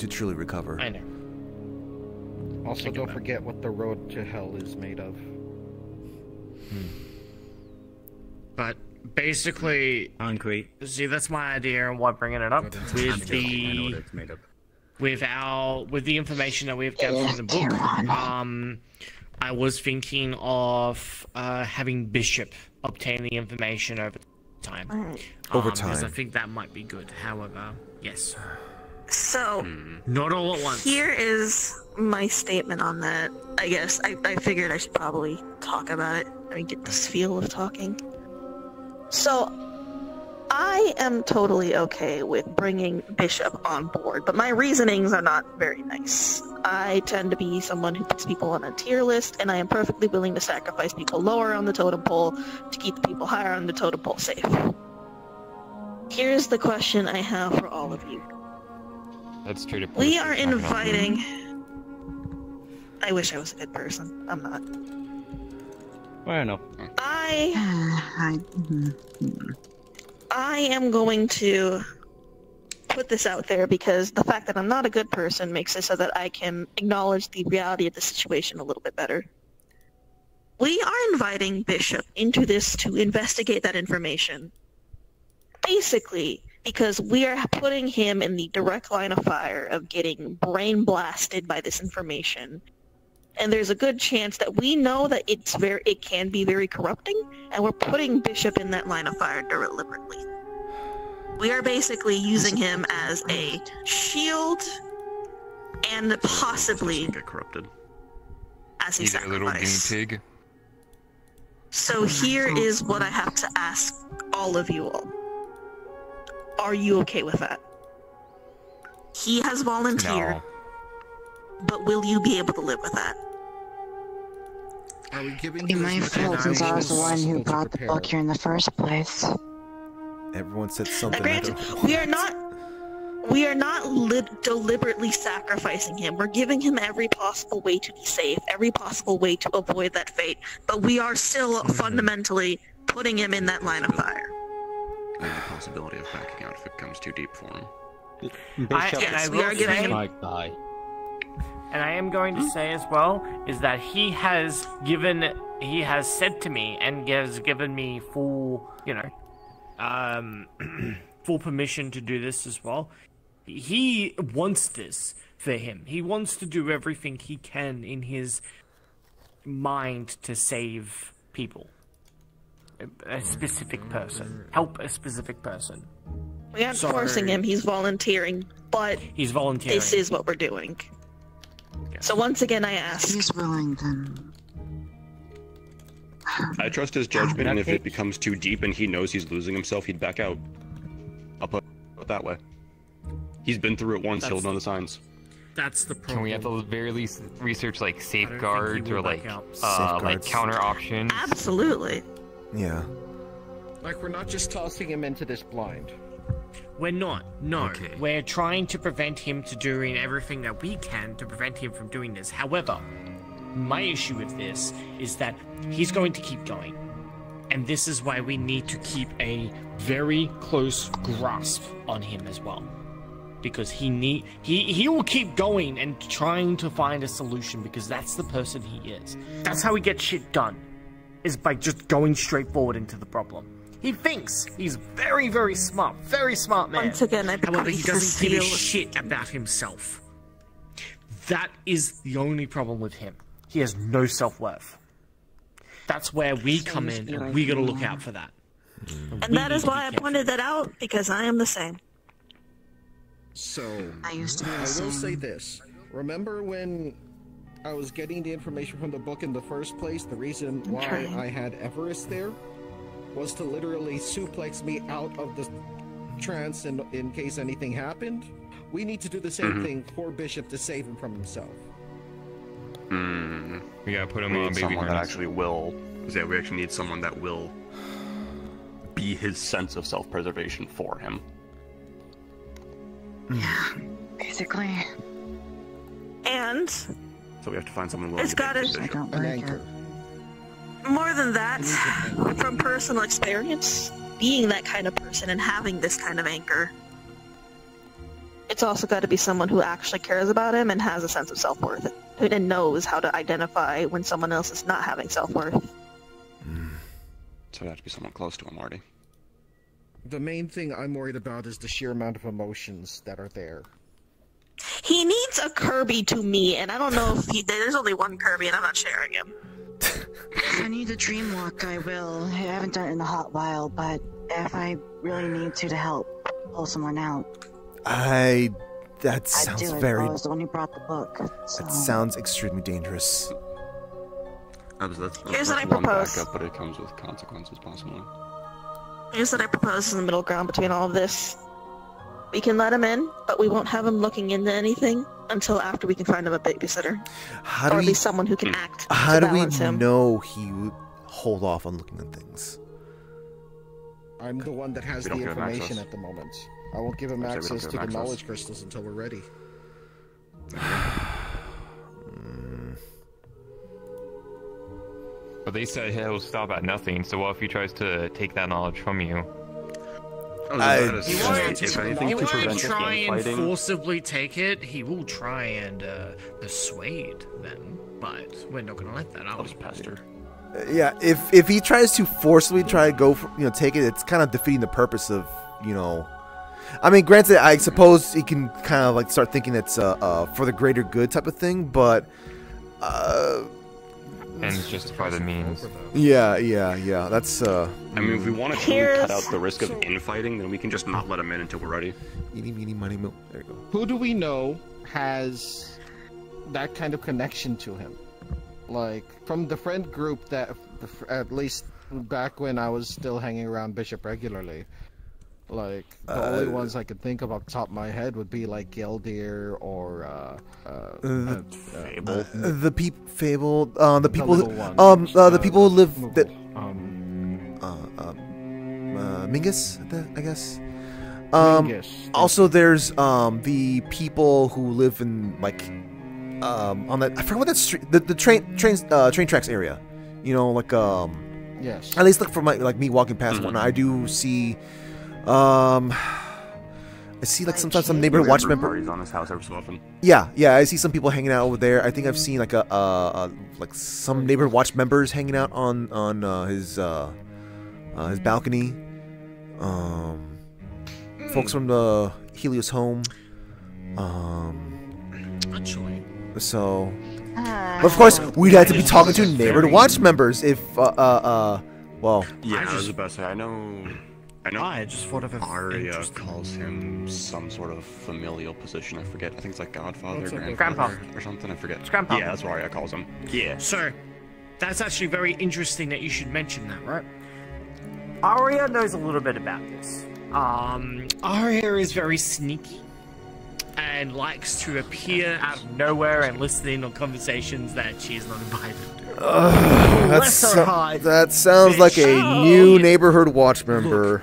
truly recover. I know. Also, don't forget what the road to hell is made of. But basically, concrete. See, that's my idea, and why bringing it up with the information that we've gathered from the book. I was thinking of having Bishop obtain the information over time. Because I think that might be good. However, yes. So, not all at once. Here is my statement on that. I guess I figured I should probably talk about it. I mean, get this feel of talking. So, I am totally okay with bringing Bishop on board, but my reasonings are not very nice. I tend to be someone who puts people on a tier list, and I am perfectly willing to sacrifice people lower on the totem pole to keep the people higher on the totem pole safe. Here's the question I have for all of you. That's true. We are inviting... I wish I was a good person. I'm not. Well, no. I am going to put this out there because the fact that I'm not a good person makes it so that I can acknowledge the reality of the situation a little bit better. We are inviting Bishop into this to investigate that information. Basically, because we are putting him in the direct line of fire of getting brain blasted by this information. And there's a good chance that we know that it can be very corrupting, and we're putting Bishop in that line of fire deliberately. We are basically using him as a shield, and possibly get corrupted as a He's a little guinea pig. So here is what I have to ask all of you all. Are you okay with that? He has volunteered. No. But will you be able to live with that? Are we giving Be mindful since I was the one who brought the book here in the first place. Everyone said something. Granted, we are not deliberately sacrificing him. We're giving him every possible way to be safe, every possible way to avoid that fate. But we are still fundamentally putting him in that line of fire. And the possibility of backing out if it comes too deep for him. And I am going to say as well, is that he has said to me and has given me full, full permission to do this as well. He wants this for him. He wants to do everything he can in his mind to save people. A specific person. Help a specific person. We aren't forcing him, he's volunteering, but he's volunteering. This is what we're doing. Yeah. So once again I ask. He's willing then. I trust his judgment, and if it becomes too deep and he knows he's losing himself, he'd back out. I'll put it that way. He's been through it once, he'll know the signs. That's the problem. Can we at the very least research like safeguards or like counter options? Absolutely. Yeah. Like, we're not just tossing him into this blind. We're not. No. Okay. We're trying to prevent him to doing everything that we can to prevent him from doing this. However, my issue with this is that he's going to keep going. And this is why we need to keep a very close grasp on him as well. Because he will keep going and trying to find a solution because that's the person he is. That's how he gets shit done. Is by just going straight forward into the problem. He thinks he's very, very smart man. Once again, however, he doesn't give a shit about himself. That is the only problem with him. He has no self-worth. That's where we come in, and we gotta look out for that. And that is why I pointed that out, because I am the same. So, I used to be I will say this. Remember when I was getting the information from the book in the first place? The reason why I had Everest there was to literally suplex me out of the trance in case anything happened. We need to do the same thing for Bishop to save him from himself. We gotta put him on baby someone that harness. actually will. Yeah, we actually need someone that will be his sense of self-preservation for him. Yeah, basically. And so we have to find someone willing it's got an anchor. More than that, from personal experience, being that kind of person and having this kind of anchor, it's also got to be someone who actually cares about him and has a sense of self-worth and knows how to identify when someone else is not having self-worth. So it has to be someone close to him, Marty. The main thing I'm worried about is the sheer amount of emotions that are there. He needs a Kirby to me, and I don't know if there's only one Kirby, and I'm not sharing him. If I need a dream walk, I will. I haven't done it in a hot while, but if I really need to help pull someone out, that sounds very. I was the one who brought the book. So. That sounds extremely dangerous. Here's what I propose. Backup, but it comes with consequences, possibly. Here's what I propose is the middle ground between all of this. We can let him in, but we won't have him looking into anything until after we can find him a babysitter. Or at least someone who can act How to do we balance him. know he would hold off on looking at things? I'm the one that has the information at the moment. I won't give him access to the knowledge crystals until we're ready. But they said he'll stop at nothing, so what if he tries to take that knowledge from you? He won't try and forcibly take it. He will try and persuade them, but we're not going to let that out. Pester. Yeah, if he tries to forcibly try to go for, take it, it's kind of defeating the purpose of, I mean, granted, I suppose he can kind of like start thinking it's for the greater good type of thing, but and justify the means. Yeah. That's. I mean, if we want to cut out the risk of infighting, then we can just not let him in until we're ready. Eeny, meeny, miny, mo. There you go. Who do we know has that kind of connection to him? Like, from the friend group that, at least back when I was still hanging around Bishop regularly, like, the only ones I could think of off the top of my head would be, like, Gildir or, Fable. The people who live that, Mingus, I guess. Mingus. Also, there's, the people who live in, like, on that, I forgot what that street, the train tracks area, yes. At least look for me walking past one. I do see, I see like sometimes some neighborhood watch member parties on his house every so often. Yeah, I see some people hanging out over there. I think I've seen like like some neighborhood watch members hanging out on his balcony. Folks from the Helios home. Actually. So, of course, we'd have to be talking to neighborhood watch members if, well. Yeah, I was about to say, I know I just thought of Arya calls him some sort of familial position. I forget. I think it's like Godfather, Grandpa, or something. I forget. It's Grandpa. Yeah, that's what Arya calls him. Yeah. So, that's actually very interesting that you should mention that, right? Arya knows a little bit about this. Arya is very sneaky and likes to appear out of nowhere and listen in on conversations that she is not invited to. That sounds like a new neighborhood watch member.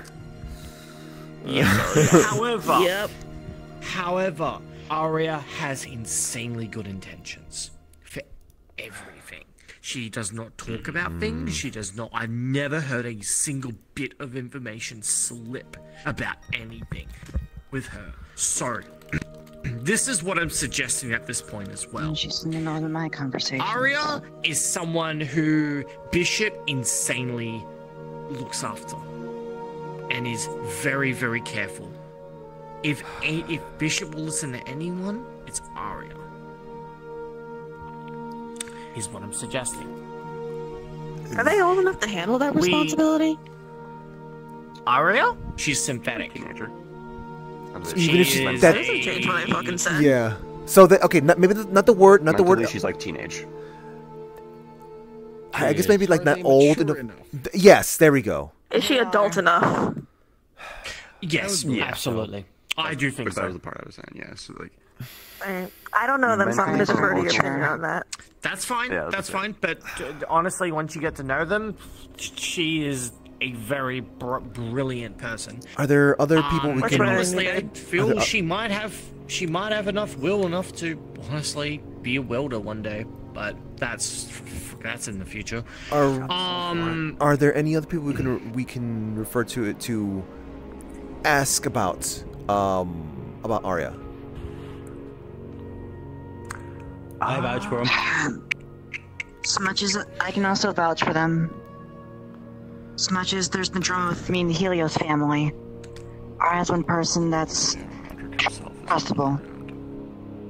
However, Arya has insanely good intentions for everything. She does not talk about things. She does not. I've never heard a single bit of information slip about anything with her. So, this is what I'm suggesting at this point as well. She's in all of my conversations. Arya is someone who Bishop insanely looks after and is very, very careful. If Bishop will listen to anyone, it's Arya. Is what I'm suggesting. Are they old enough to handle that responsibility? Arya? She's synthetic. Teenager. Even if she's That doesn't change what I fucking said. Yeah. So okay, maybe not the word, not the word. She's like teenage. I guess maybe like not old enough. Yes, there we go. Is she adult enough? Yes, absolutely. I do think so. That was the part I was saying. Yeah, so like. I don't know them, so I'm going to defer to your opinion on that. That's fine. Yeah, that's fine. But honestly, once you get to know them, she is a very brilliant person. Are there other people we can? Honestly, I feel she might have enough will enough to honestly be a welder one day. But that's in the future. Are there any other people we can refer to ask about Arya? I vouch for him. As much as I can also vouch for them. As much as there's been drama with me and the Helios family, Arya's one person that's trustable.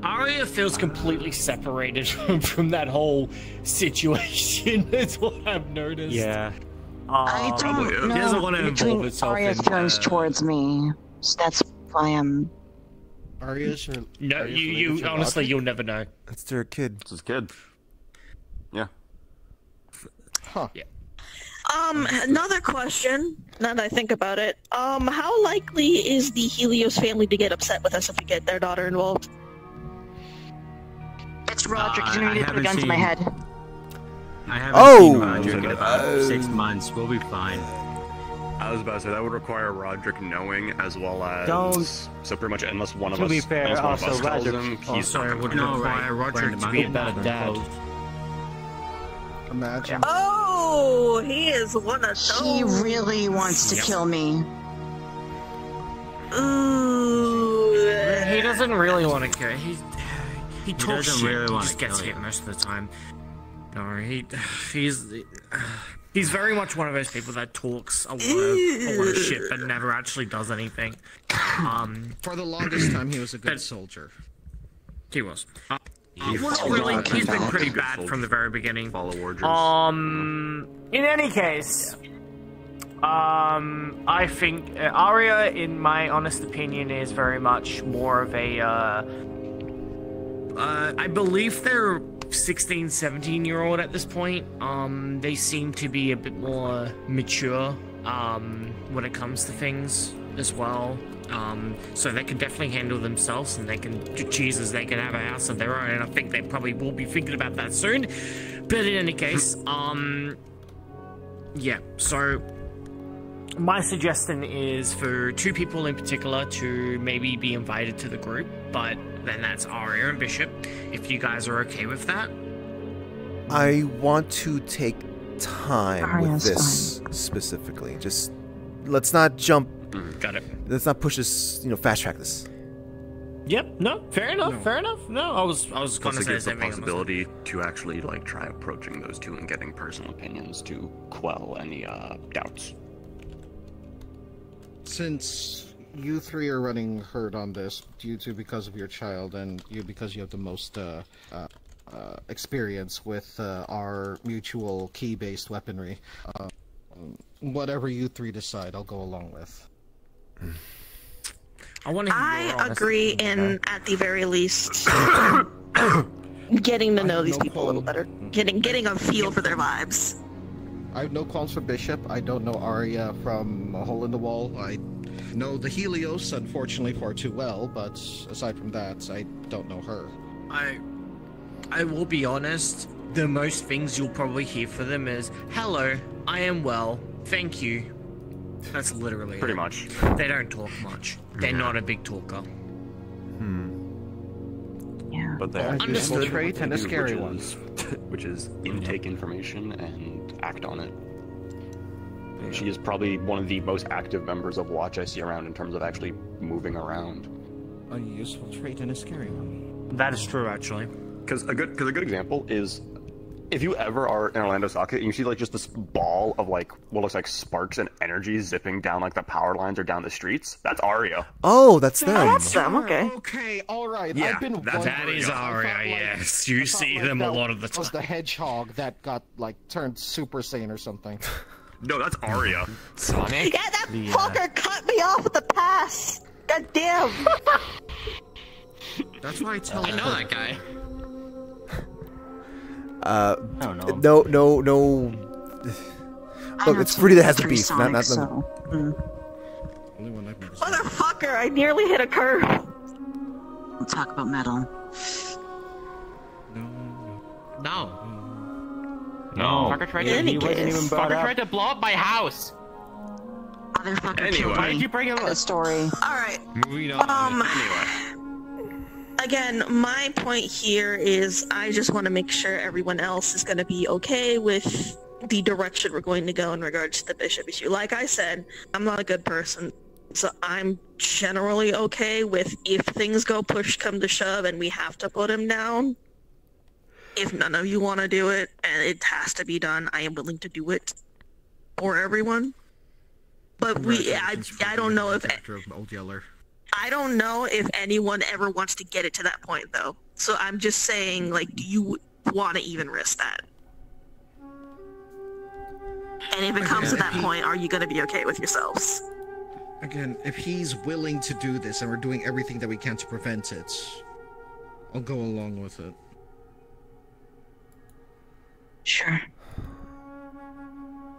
Arya feels completely separated from that whole situation. That's what I've noticed. Yeah. I don't know. He doesn't want to involve itself Arya's in feelings towards me. So that's why I'm. Arya's no, you honestly, you'll never know. It's their kid. It's his kid. Yeah. Huh. Yeah. Another question, now that I think about it. How likely is the Helios family to get upset with us if we get their daughter involved? It's Roderick. He's gonna put a gun to my head. I haven't seen Roderick in about 6 months. We'll be fine. I was about to say that would require Roderick knowing as well as. So pretty much unless one of us. To be fair, also Roderick. It would require Roderick to be a better dad. Imagine. Oh, he is one of those. He really wants to kill me. Ooh. He doesn't really want to kill. He talks shit. Really He just gets hit most of the time. No, he's very much one of those people that talks a lot of shit but never actually does anything. For the longest time, he was a good soldier. He was. He's been pretty bad from the very beginning. Follow orders. In any case, I think Arya, in my honest opinion, is very much more of a. I believe they're 16, 17-year-old at this point. They seem to be a bit more mature when it comes to things as well. So they can definitely handle themselves, and they can have a house of their own, and I think they probably will be thinking about that soon. But in any case, yeah, so my suggestion is for 2 people in particular to maybe be invited to the group, but then that's Arya and Bishop, if you guys are okay with that. I want to take time with this specifically. Just let's not jump. Got it. Let's not push this. Fast track this. Yep. No. Fair enough. No. Fair enough. No. I was going to say the possibility to actually try approaching those 2 and getting personal opinions to quell any doubts. Since you three are running herd on this because of your child and because you have the most experience with our mutual key-based weaponry. Whatever you three decide, I'll go along with. I agree in, at the very least, getting to know these people a little better. Getting a feel for their vibes. I have no qualms for Bishop. I don't know Arya from A Hole in the Wall. I know the Helios, unfortunately, far too well, but aside from that, I don't know her. I will be honest, the most things you'll probably hear for them is, hello, I am well, thank you. That's literally pretty it. much. They don't talk much. They're not a big talker. Yeah. But they have useful trait and a scary one. Which is intake information and act on it. She is probably one of the most active members of Watch I see around in terms of actually moving around. A useful trait and a scary one. That is true, actually. Because a good example is, if you ever are in Orlando Socket and you see like just this ball of like what looks like sparks and energy zipping down like the power lines or down the streets, that's Arya. Oh, that's them. That's them, okay. Okay, alright. Yeah, I've been that is Arya, yes. You see them a lot of the time. Was the hedgehog that got like turned Super Saiyan or something? No, that's Arya. Sonic? Yeah, that fucker cut me off with the pass! God damn! That's why I tell I know that guy. I don't know. No. Look, it's Fruity that has the beef, not them. Only one I've never seen. Motherfucker, I nearly hit a curve. We'll talk about metal. No. Fucker tried to, He wasn't even brought Fucker up. tried to blow up my house. Motherfucker Anyway. Why did you bring him up? the story. Alright. Moving on. Again, my point here is I just want to make sure everyone else is going to be okay with the direction we're going to go in regards to the bishop issue. Like I said, I'm not a good person, so I'm generally okay with if things go push come to shove and we have to put him down. If none of you want to do it and it has to be done, I am willing to do it for everyone. But I don't know if Old Yeller. I don't know if anyone ever wants to get it to that point, though. So I'm just saying, like, do you want to even risk that? And if it comes to that point, are you going to be okay with yourselves? Again, if he's willing to do this and we're doing everything that we can to prevent it, I'll go along with it. Sure.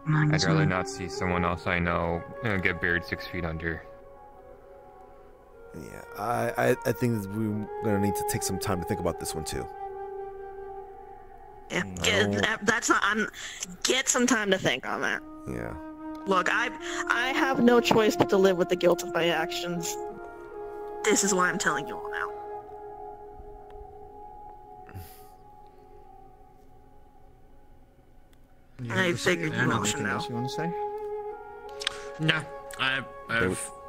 I'd rather not see someone else I know get buried 6 feet under. Yeah, I think that we're gonna need to take some time to think about this one too. Yeah, get some time to think on that. Yeah. Look, I have no choice but to live with the guilt of my actions. This is why I'm telling you all now. I figured you all should know. Else you want to say? No,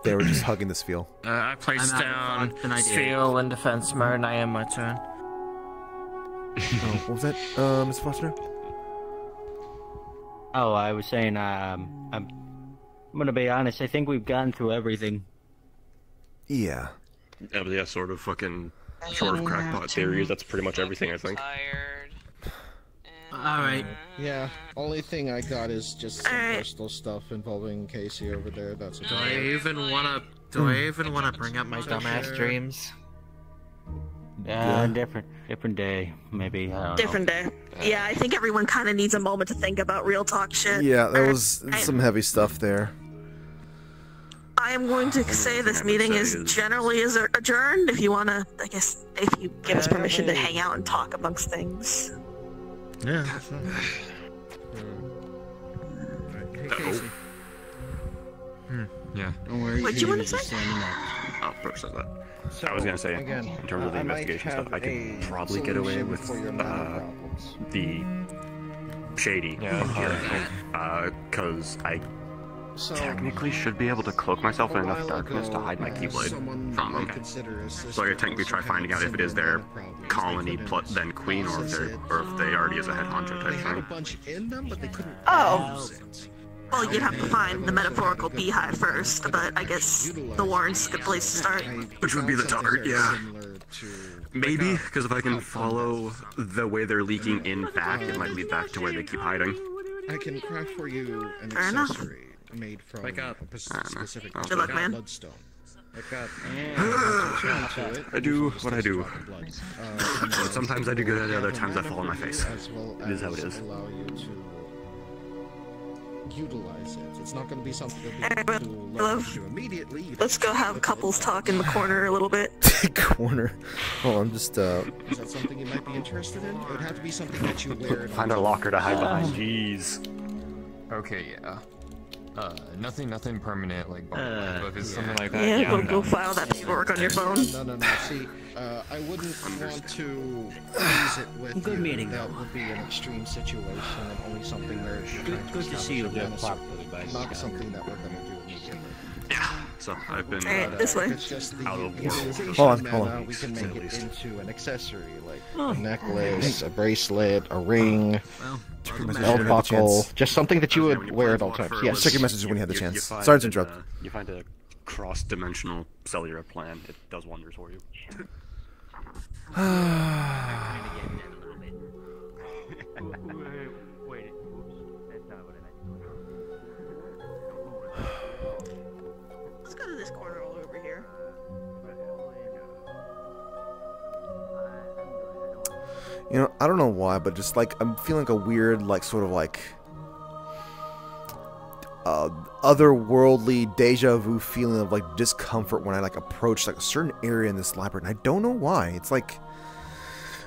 They were just hugging this feel. I placed down an idea. Steel in defense mode, and I am my turn. What was that, Mr. Foster? Oh, I was saying, I'm gonna be honest, I think we've gotten through everything. Yeah. Yeah, but yeah, sort of crackpot theories. That's pretty much everything, I think. Alright. Yeah, only thing I got is just some personal stuff involving Casey over there. That's Do I even wanna bring up my dumbass dreams? Yeah, different day, maybe. I don't Different know. day. Yeah, I think everyone kind of needs a moment to think about real talk shit. Yeah, there was some heavy stuff there. I am going to say this meeting is generally adjourned. If you want to, I guess, if you give us permission to hang out and talk amongst things. Yeah. Hey, Casey. Yeah. Don't worry. What'd you want to say? Oh, Brooke says that. So, I was gonna say, again, in terms of the I might investigation stuff, have I could a probably get away solution with for your mental problems. the shady here, because I technically should be able to cloak myself in enough darkness to hide my Keyblade from them. So I could technically try finding out if it is their colony then queen, or if they already is a head honcho type They had a thing. bunch in them, but they couldn't Oh. use it. Well, you'd have to find the metaphorical beehive first, but I guess the warren's a good place to start. Which would be the target, yeah. Maybe, because if I can follow the way they're leaking in back, it might lead back to where they keep hiding. I can craft for you an Fair enough. accessory made from a specific Good luck, man. bloodstone. I've got I do what I do. Sometimes I do good, other times I fall on my face. It is how it is. Allow you to utilize it. It's not going to be something that people leverage you immediately. Let's go have couples talk in the corner a little bit. Corner. Oh, I'm just Is that something you might be interested in? It would have to be something that you wear. Find a locker to hide behind. Jeez. Okay, yeah. Nothing permanent, like, but if it's something like that, Yeah, go file that paperwork on your phone. No. See, I wouldn't want to use it with Good you. meeting, That would be an extreme situation and only something where you're trying Good to see you here properly, not something that we're going to do immediately. Yeah. So I've been This way. It's just the out of utilization Hold on. meta, we can make it into an accessory, like a necklace, a bracelet, a ring, belt buckle, just something that you would wear at all times. Yes. Check your messages when you have the chance. find Sorry to interrupt. You find a cross-dimensional cellular plan. It does wonders for you. Let's go to this corner all over here. You know, I don't know why, but just like I'm feeling like a weird, like sort of like otherworldly deja vu feeling of like discomfort when I like approach like a certain area in this labyrinth. And I don't know why. It's like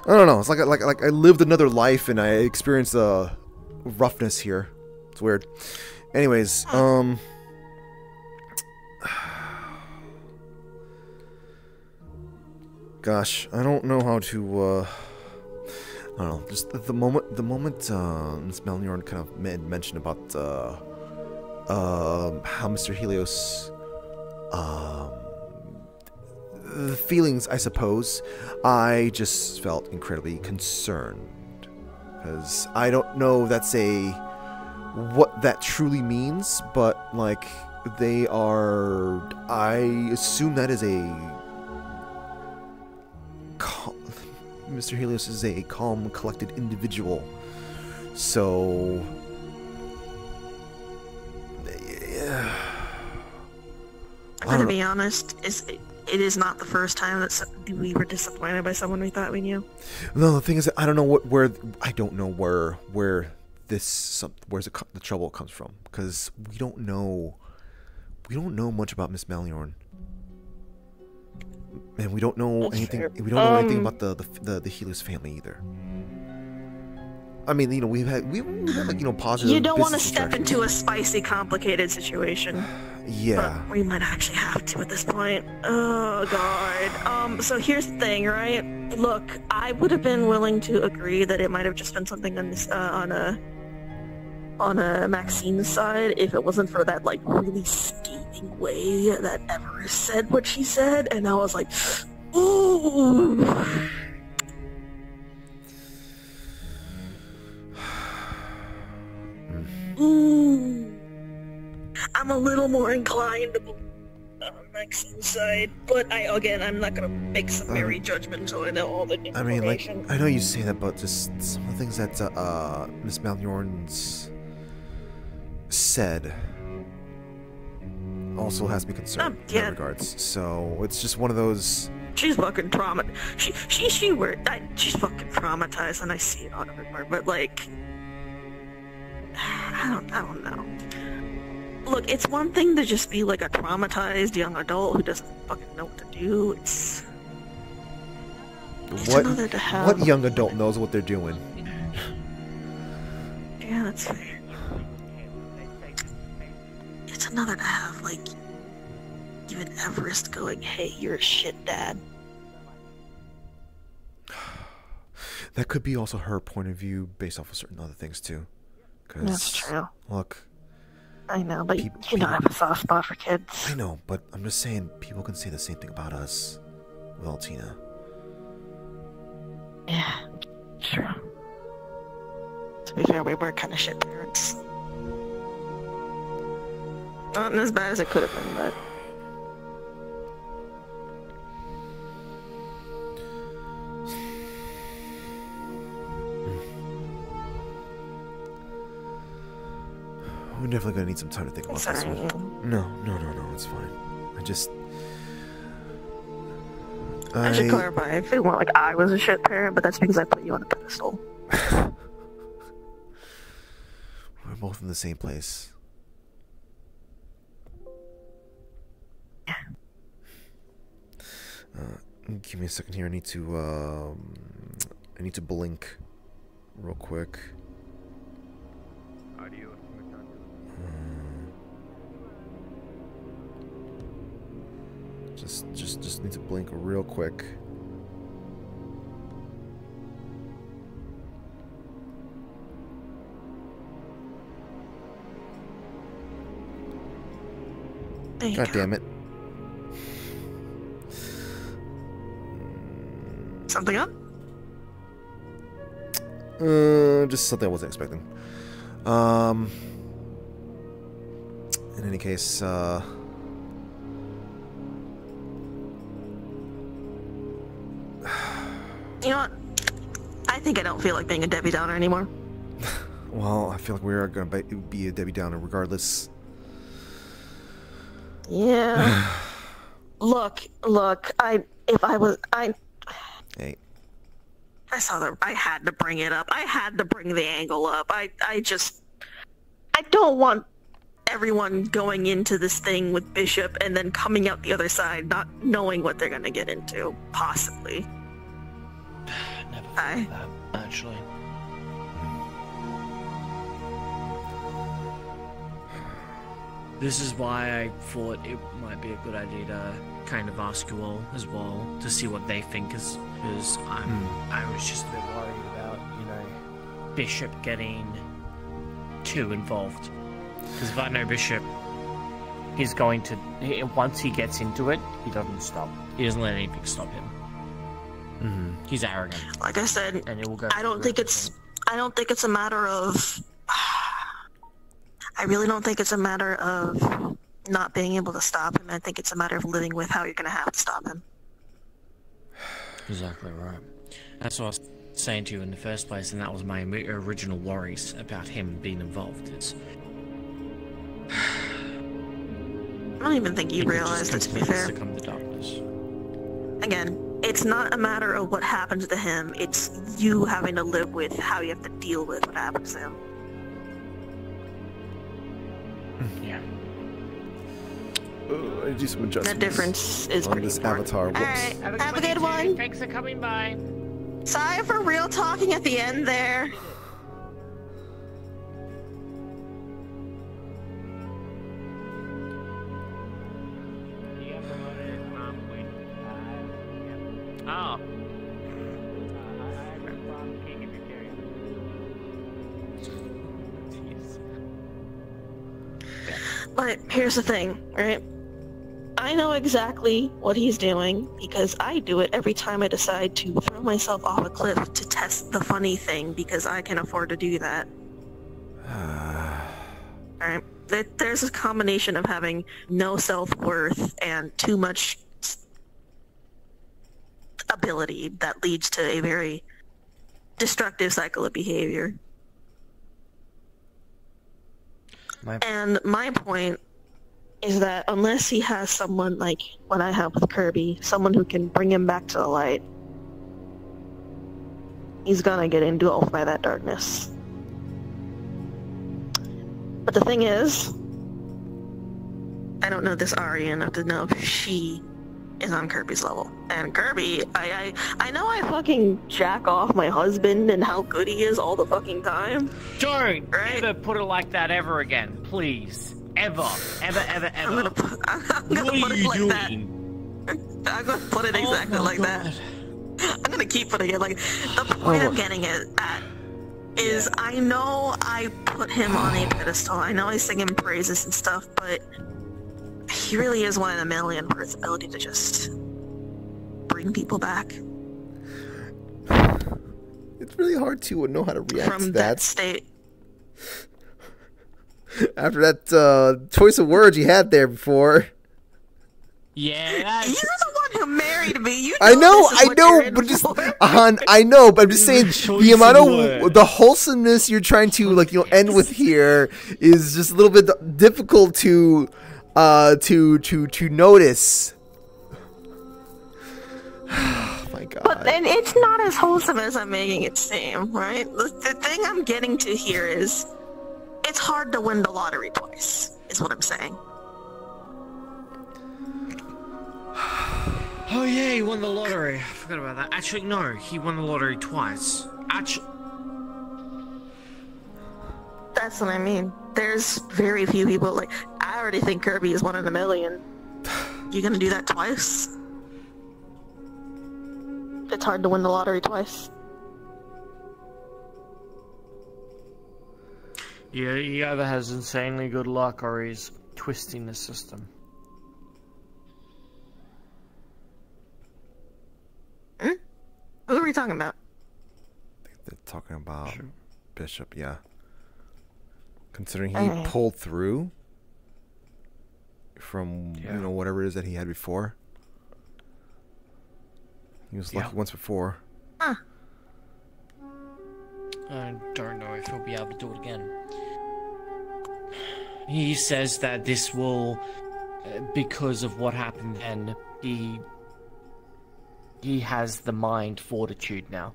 I don't know. It's like I lived another life and I experienced roughness here. It's weird. Anyways, gosh, I don't know how to. I don't know. Just the moment Ms. Melniorn kind of mentioned about how Mr. Helios, the feelings, I suppose, I just felt incredibly concerned because I don't know if that's what that truly means, but like they are. I assume that is Mr. Helios is a calm, collected individual. So, yeah. I'm gonna be honest. It is not the first time that we were disappointed by someone we thought we knew. No, the thing is that I don't know where the trouble comes from because we don't know much about Miss Melniorn. And we don't know anything. We don't know anything about the Helios family either. I mean, you know, we've had like, you know, positive. You don't want to step into a spicy, complicated situation. Yeah. But we might actually have to at this point. Oh God. So here's the thing, right? Look, I would have been willing to agree that it might have just been something on this on a Maxine's side if it wasn't for that like really scathing way that Everest said what she said, and I was like, ooh. Ooh. I'm a little more inclined to believe on Maxine's side, but I'm not gonna make some merry judgment until I know all the information. I mean, like, I know you say that, but just some of the things that Miss Malniorn's said also has me concerned in that regards. So it's just one of those. She's fucking traumatized. She's fucking traumatized, and I see it on everywhere. But like, I don't know. Look, it's one thing to just be like a traumatized young adult who doesn't fucking know what to do. It's another to have. What young adult knows what they're doing? Yeah, that's fair. It's another to have, like, even Everest going, hey, you're a shit dad. That could be also her point of view based off of certain other things, too. That's true. Look. I know, but you know I have a soft spot for kids. I know, but I'm just saying, people can say the same thing about us with Altina. Yeah, true. To be fair, we were kind of shit parents. Not as bad as it could have been, but... We're definitely gonna need some time to think about this one. No, it's fine. I should clarify. I feel more like I was a shit parent, but that's because I put you on a pedestal. We're both in the same place. Give me a second here. I need to blink real quick. Just need to blink real quick. God damn it. Something up? Just something I wasn't expecting. In any case, You know what? I think I don't feel like being a Debbie Downer anymore. well, I feel like we are gonna be a Debbie Downer regardless. Yeah. look, Hey. I saw that. I had to bring it up. I had to bring the angle up. I don't want everyone going into this thing with Bishop and then coming out the other side not knowing what they're gonna get into, possibly. Never thought that, actually. This is why I thought it might be a good idea to kind of ask you all as well to see what they think, because I was just a bit worried about, Bishop getting too involved. Because if I know Bishop, he's going to, once he gets into it, he doesn't stop. He doesn't let anything stop him. He's arrogant. Like I said, and it will go. I don't think it's a matter of. I really don't think it's a matter of not being able to stop him. I think it's a matter of living with how you're going to have to stop him. Exactly right. That's what I was saying to you in the first place, and that was my original worries about him being involved. I don't even think you realize that, to be fair. Succumb to darkness. Again, it's not a matter of what happens to him. It's you having to live with how you have to deal with what happens to him. Yeah. I do some adjustments. The difference is on pretty this important. avatar. Whoops. Alright, have a good one. Thanks for coming by. Sorry for real talking at the end there. Oh. But here's the thing, right? I know exactly what he's doing because I do it every time I decide to throw myself off a cliff to test the funny thing because I can afford to do that. Alright? There's a combination of having no self-worth and too much ability that leads to a very destructive cycle of behavior. And my point is that unless he has someone like what I have with Kirby, someone who can bring him back to the light, he's gonna get engulfed by that darkness. But the thing is, I don't know this Ari enough to know if she is on Kirby's level. And Kirby, I know I fucking jack off my husband and how good he is all the fucking time. Don't ever put it like that ever again, please. Ever. Ever. I'm gonna put it like that. I'm gonna put it exactly like that. I'm gonna keep putting it like the point I'm getting at is I know I put him on a pedestal. I know I sing him praises and stuff, but he really is one in a million for his ability to just bring people back. It's really hard to know how to react from to that state. After that choice of words you had there before. Yeah, you're the one who married me. You know I know, but I'm just saying the amount of the wholesomeness you're trying to end with here is just a little bit difficult to notice. Oh my God. But then it's not as wholesome as I'm making it seem, right? The thing I'm getting to here is it's hard to win the lottery twice, is what I'm saying. Oh yeah, he won the lottery. I forgot about that. Actually, no, he won the lottery twice. That's what I mean. There's very few people, I already think Kirby is 1 in a million. You gonna do that twice? It's hard to win the lottery twice. Yeah, he either has insanely good luck or he's twisting the system. Who are we talking about? I think they're talking about Bishop, yeah. Considering he pulled through from, whatever it is that he had before. He was lucky once before. Huh. I don't know if he'll be able to do it again. He says that this will, because of what happened then, he has the mind fortitude now.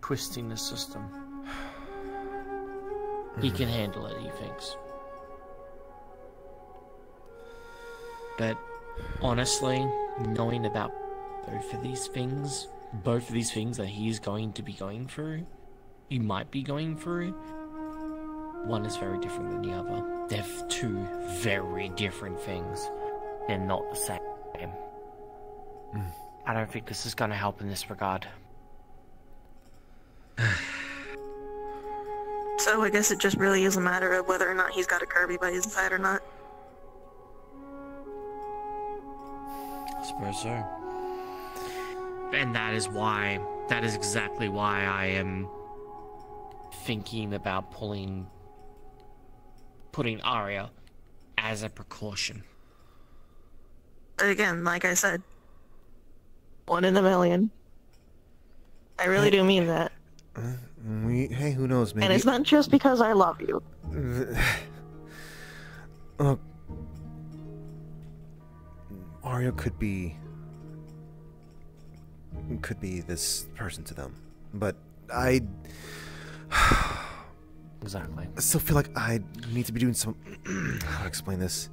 Twisting the system. He can handle it, he thinks. But honestly, knowing about both of these things that he's going to be going through, he might be going through, one is very different than the other. They're two very different things. They're not the same. I don't think this is going to help in this regard. So I guess it just really is a matter of whether or not he's got a Kirby by his side or not. I suppose so. And that is exactly why I am thinking about putting Arya as a precaution. Again, like I said, 1 in a million. I really do mean that. Hey, who knows, maybe. And it's not just because I love you. Arya could be this person to them, but exactly. I still feel like I need to be doing some. How to explain this?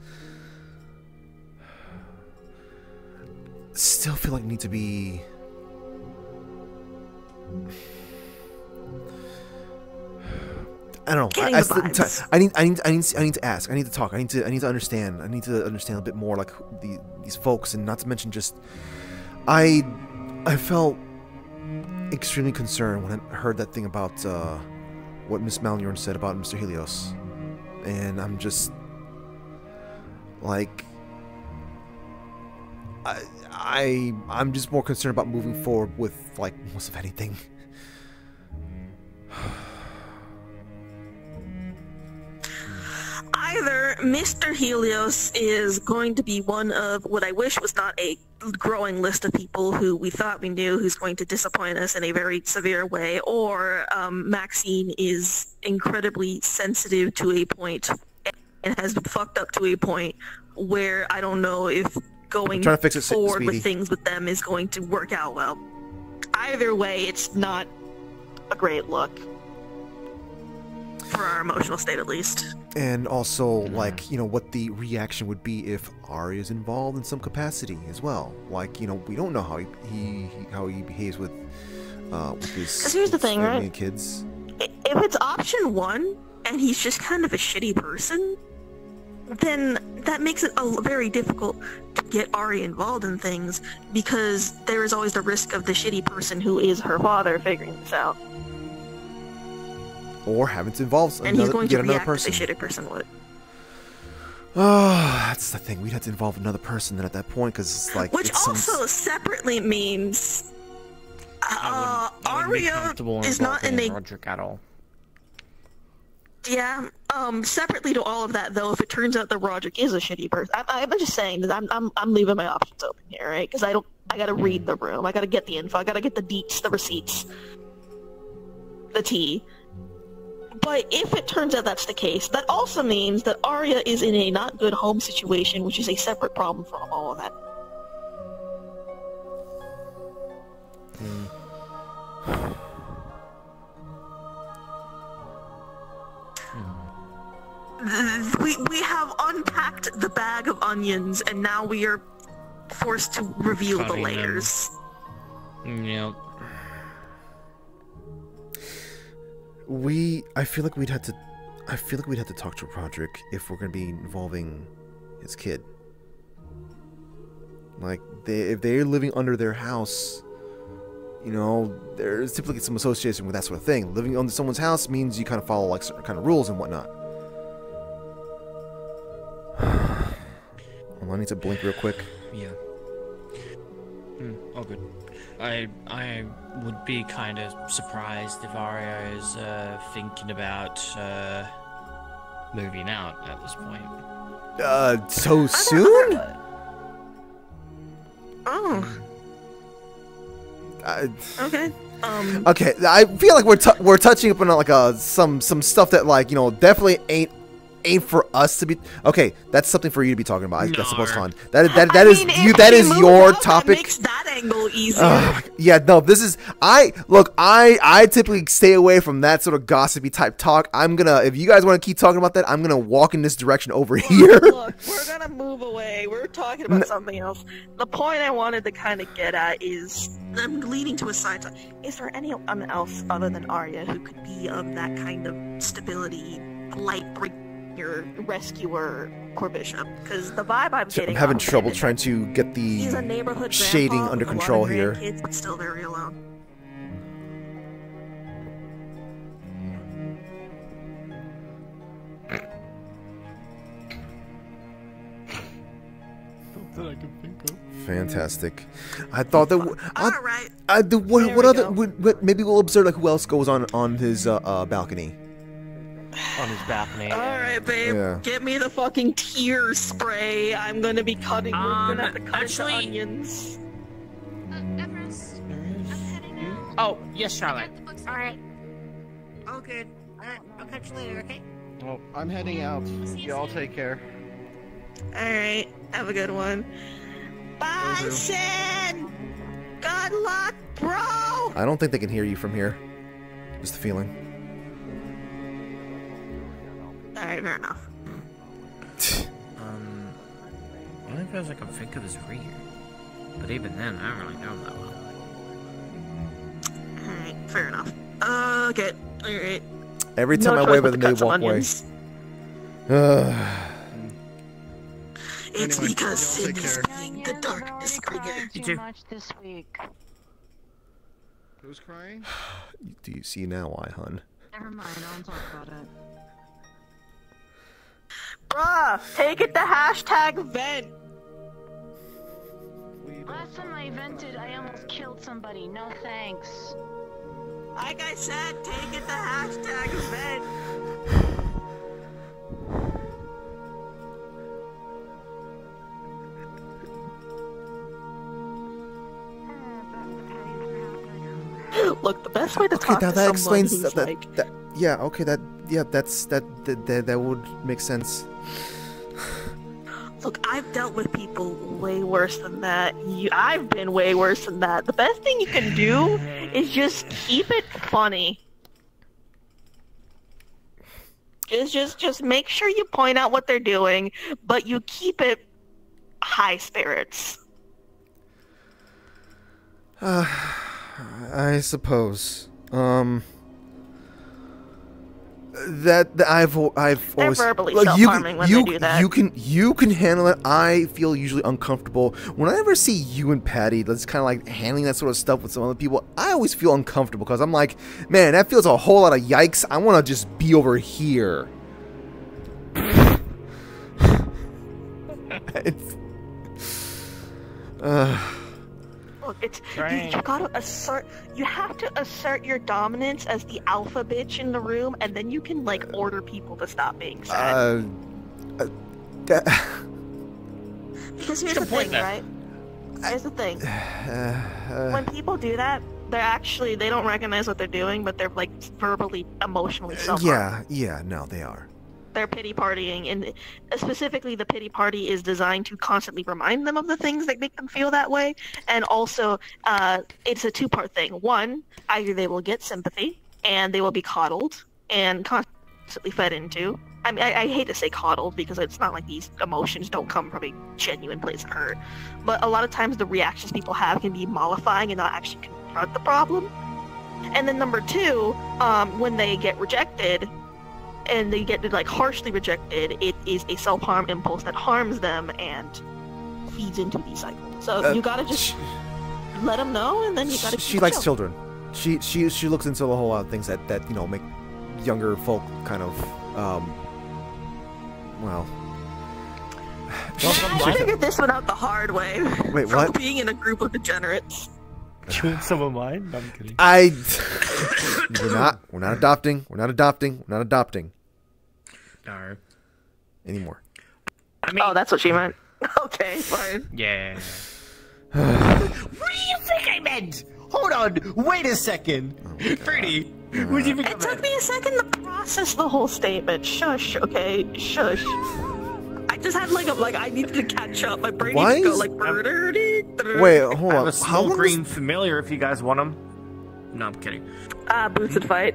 Still feel like I need to be. I don't know. I need to ask. I need to talk. I need to understand. I need to understand a bit more, like these folks, and not to mention just. I felt extremely concerned when I heard that thing about what Miss Malniorn said about Mr. Helios, and I'm just like. I'm just more concerned about moving forward with most of anything. Either Mr. Helios is going to be one of what I wish was not a growing list of people who we thought we knew who's going to disappoint us in a very severe way, or Maxine is incredibly sensitive to a point and has been fucked up to a point where I don't know if going forward with things with them is going to work out well. Either way, it's not a great look. For our emotional state, at least. And also, what the reaction would be if Arya is involved in some capacity as well. We don't know how he behaves with his. Because here's the thing, right? Kids. If it's option 1 and he's just kind of a shitty person, then that makes it very difficult to get Arya involved in things, because there is always the risk of the shitty person who is her father figuring this out. Or having to involve and he's going to react as a shitty person would. Oh, that's the thing. We'd have to involve another person then at that point, because it's like... Which also separately means... Arya is not in a... Roderick at all. Yeah. Separately to all of that, though, if it turns out that Roderick is a shitty person, I'm just saying that I'm leaving my options open here, right? Because I gotta read the room, I gotta get the info, I gotta get the deets, the receipts, the tea. But if it turns out that's the case, that also means that Arya is in a not good home situation, which is a separate problem from all of that. We have unpacked the bag of onions, and now we are forced to reveal the layers. Yep. I feel like we'd have to talk to Roderick if we're gonna be involving his kid. Like, if they're living under their house, you know, there's typically some association with that sort of thing. Living under someone's house means you kind of follow like certain kind of rules and whatnot. Well, I need to blink real quick. Yeah. All good. I would be kind of surprised if Arya is thinking about moving out at this point. So soon? Oh. Okay. Okay, I feel like we're touching upon like some stuff that, like, you know, definitely ain't for us to be. Okay, that's something for you to be talking about. I suppose, Han. That is your topic. That makes that angle easier. Yeah, no, this is I typically stay away from that sort of gossipy type talk. If you guys want to keep talking about that, I'm gonna walk in this direction over here. Look, we're gonna move away. We're talking about something else. The point I wanted to kind of get at is, I'm leading to a side talk. Is there anyone else other than Arya who could be of that kind of stability, light breaker, rescuer, core bishop? Because the vibe I'm getting, I'm having trouble trying to get the he's a neighborhood shading under control here. Kids, but still very alone. That I can think of. Fantastic. I thought that. Alright. What other? Maybe we'll observe like who else goes on his balcony. On his balcony. Alright, babe. Yeah. Get me the fucking tear spray. I'm gonna be cutting. We're gonna have to cut the onions. Everest, I'm heading out. Oh, yes, Charlotte. Alright. All good. Alright, I'll catch you later, okay? Well, I'm heading out. Y'all take care. Alright, have a good one. Bye, Sin! Good luck, bro! I don't think they can hear you from here. Just the feeling. Alright, fair enough. The only person I can think of is Ryu. But even then, I don't really know him that well. Alright, fair enough. Okay, alright. Every time I wave at them, they walk away. It's Anyway, because y'all take Sin is care. being the darkness bringer. Too much this week. Who's crying? Do you see now why, hun? Never mind, I won't talk about it. Bruh, take it to hashtag vent. Last time I vented, I almost killed somebody. No thanks. Like I said, take it to hashtag vent. Look, the best way to talk to someone explains who's like... yeah, okay, that would make sense. Look, I've dealt with people way worse than that. I've been way worse than that. The best thing you can do is just keep it funny. Just make sure you point out what they're doing, but you keep it high spirits. I suppose. That I've always verbally self-harming when they do that. You can handle it. I feel usually uncomfortable whenever I see you and Patty. That's kind of like handling that sort of stuff with some other people. I always feel uncomfortable because I'm like, man, that feels a whole lot of yikes. I want to just be over here. Look, it's you gotta assert. You have to assert your dominance as the alpha bitch in the room, and then you can like order people to stop being sad. Because here's the thing, right? Here's the thing. When people do that, they don't recognize what they're doing, but they're like verbally, emotionally self-harming. Yeah, no, they are. They're pity partying, and specifically the pity party is designed to constantly remind them of the things that make them feel that way, and also it's a two-part thing. One, either they will get sympathy, and they will be coddled and constantly fed into. I mean, I hate to say coddled because it's not like these emotions don't come from a genuine place of hurt, but a lot of times the reactions people have can be mollifying and not actually confront the problem. And then number two, when they get rejected, and they get like harshly rejected, it is a self-harm impulse that harms them and feeds into these cycles. So you gotta just let them know, and then you gotta. She likes children. She looks into a whole lot of things that make younger folk kind of well. I figured this one out the hard way. Wait, from what? Being in a group of degenerates. You want some of mine? No, I'm kidding. We're not adopting. No. Anymore. I mean, oh, that's what she meant. Okay, fine. Yeah. What do you think I meant? Hold on, wait a second. Pretty. What do you think? It took me a second to process the whole statement. Shush, okay? Shush. I just had I needed to catch up. My brain needs to go like. Wait, hold on. I have a small green familiar if you guys want them. No, I'm kidding. Boots would fight.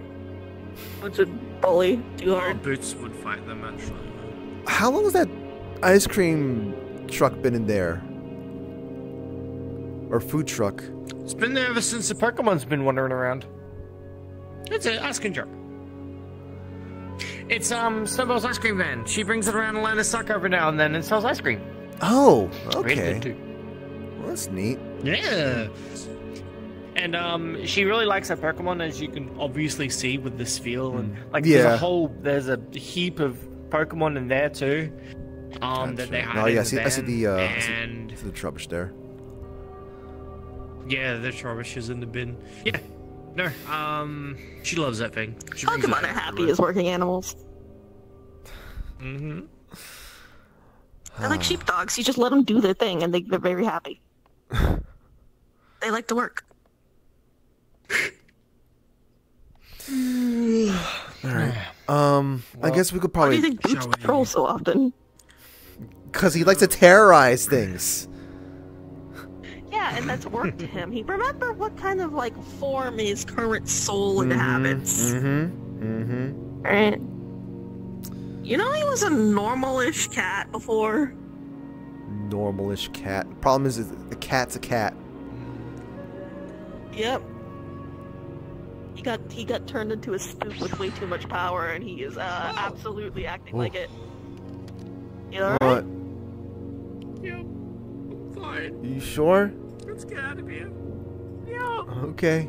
Boots would bully too hard. Boots would fight them actually. How long has that ice cream truck been in there? Or food truck? It's been there ever since the Pokemon's been wandering around. It's an ice cream truck. It's Snowball's ice cream van. She brings it around Atlanta Sucker every now and then and sells ice cream. Oh, okay. Well, that's neat. Yeah. And she really likes her Pokemon, as you can obviously see with this feel, and there's a heap of Pokemon in there too. That they hide. Oh yeah, I see the Trubbish there. Yeah, the Trubbish is in the bin. Yeah. No, she loves that thing. Pokemon are happy as working animals. Mm-hmm. They're like sheepdogs. You just let them do their thing, and they're very happy. They like to work. Alright. I guess we could probably. Why do you think Boots patrol so often? Because he likes to terrorize things. Yeah, and that's work to him. He remember what kind of form his current soul inhabits. Right? You know, he was a normal-ish cat before. Normal-ish cat. Problem is, a cat's a cat. Yep. He got turned into a spook with way too much power, and he is absolutely acting like it. You alright? Yep. I'm fine. You sure? It's gotta be. Okay.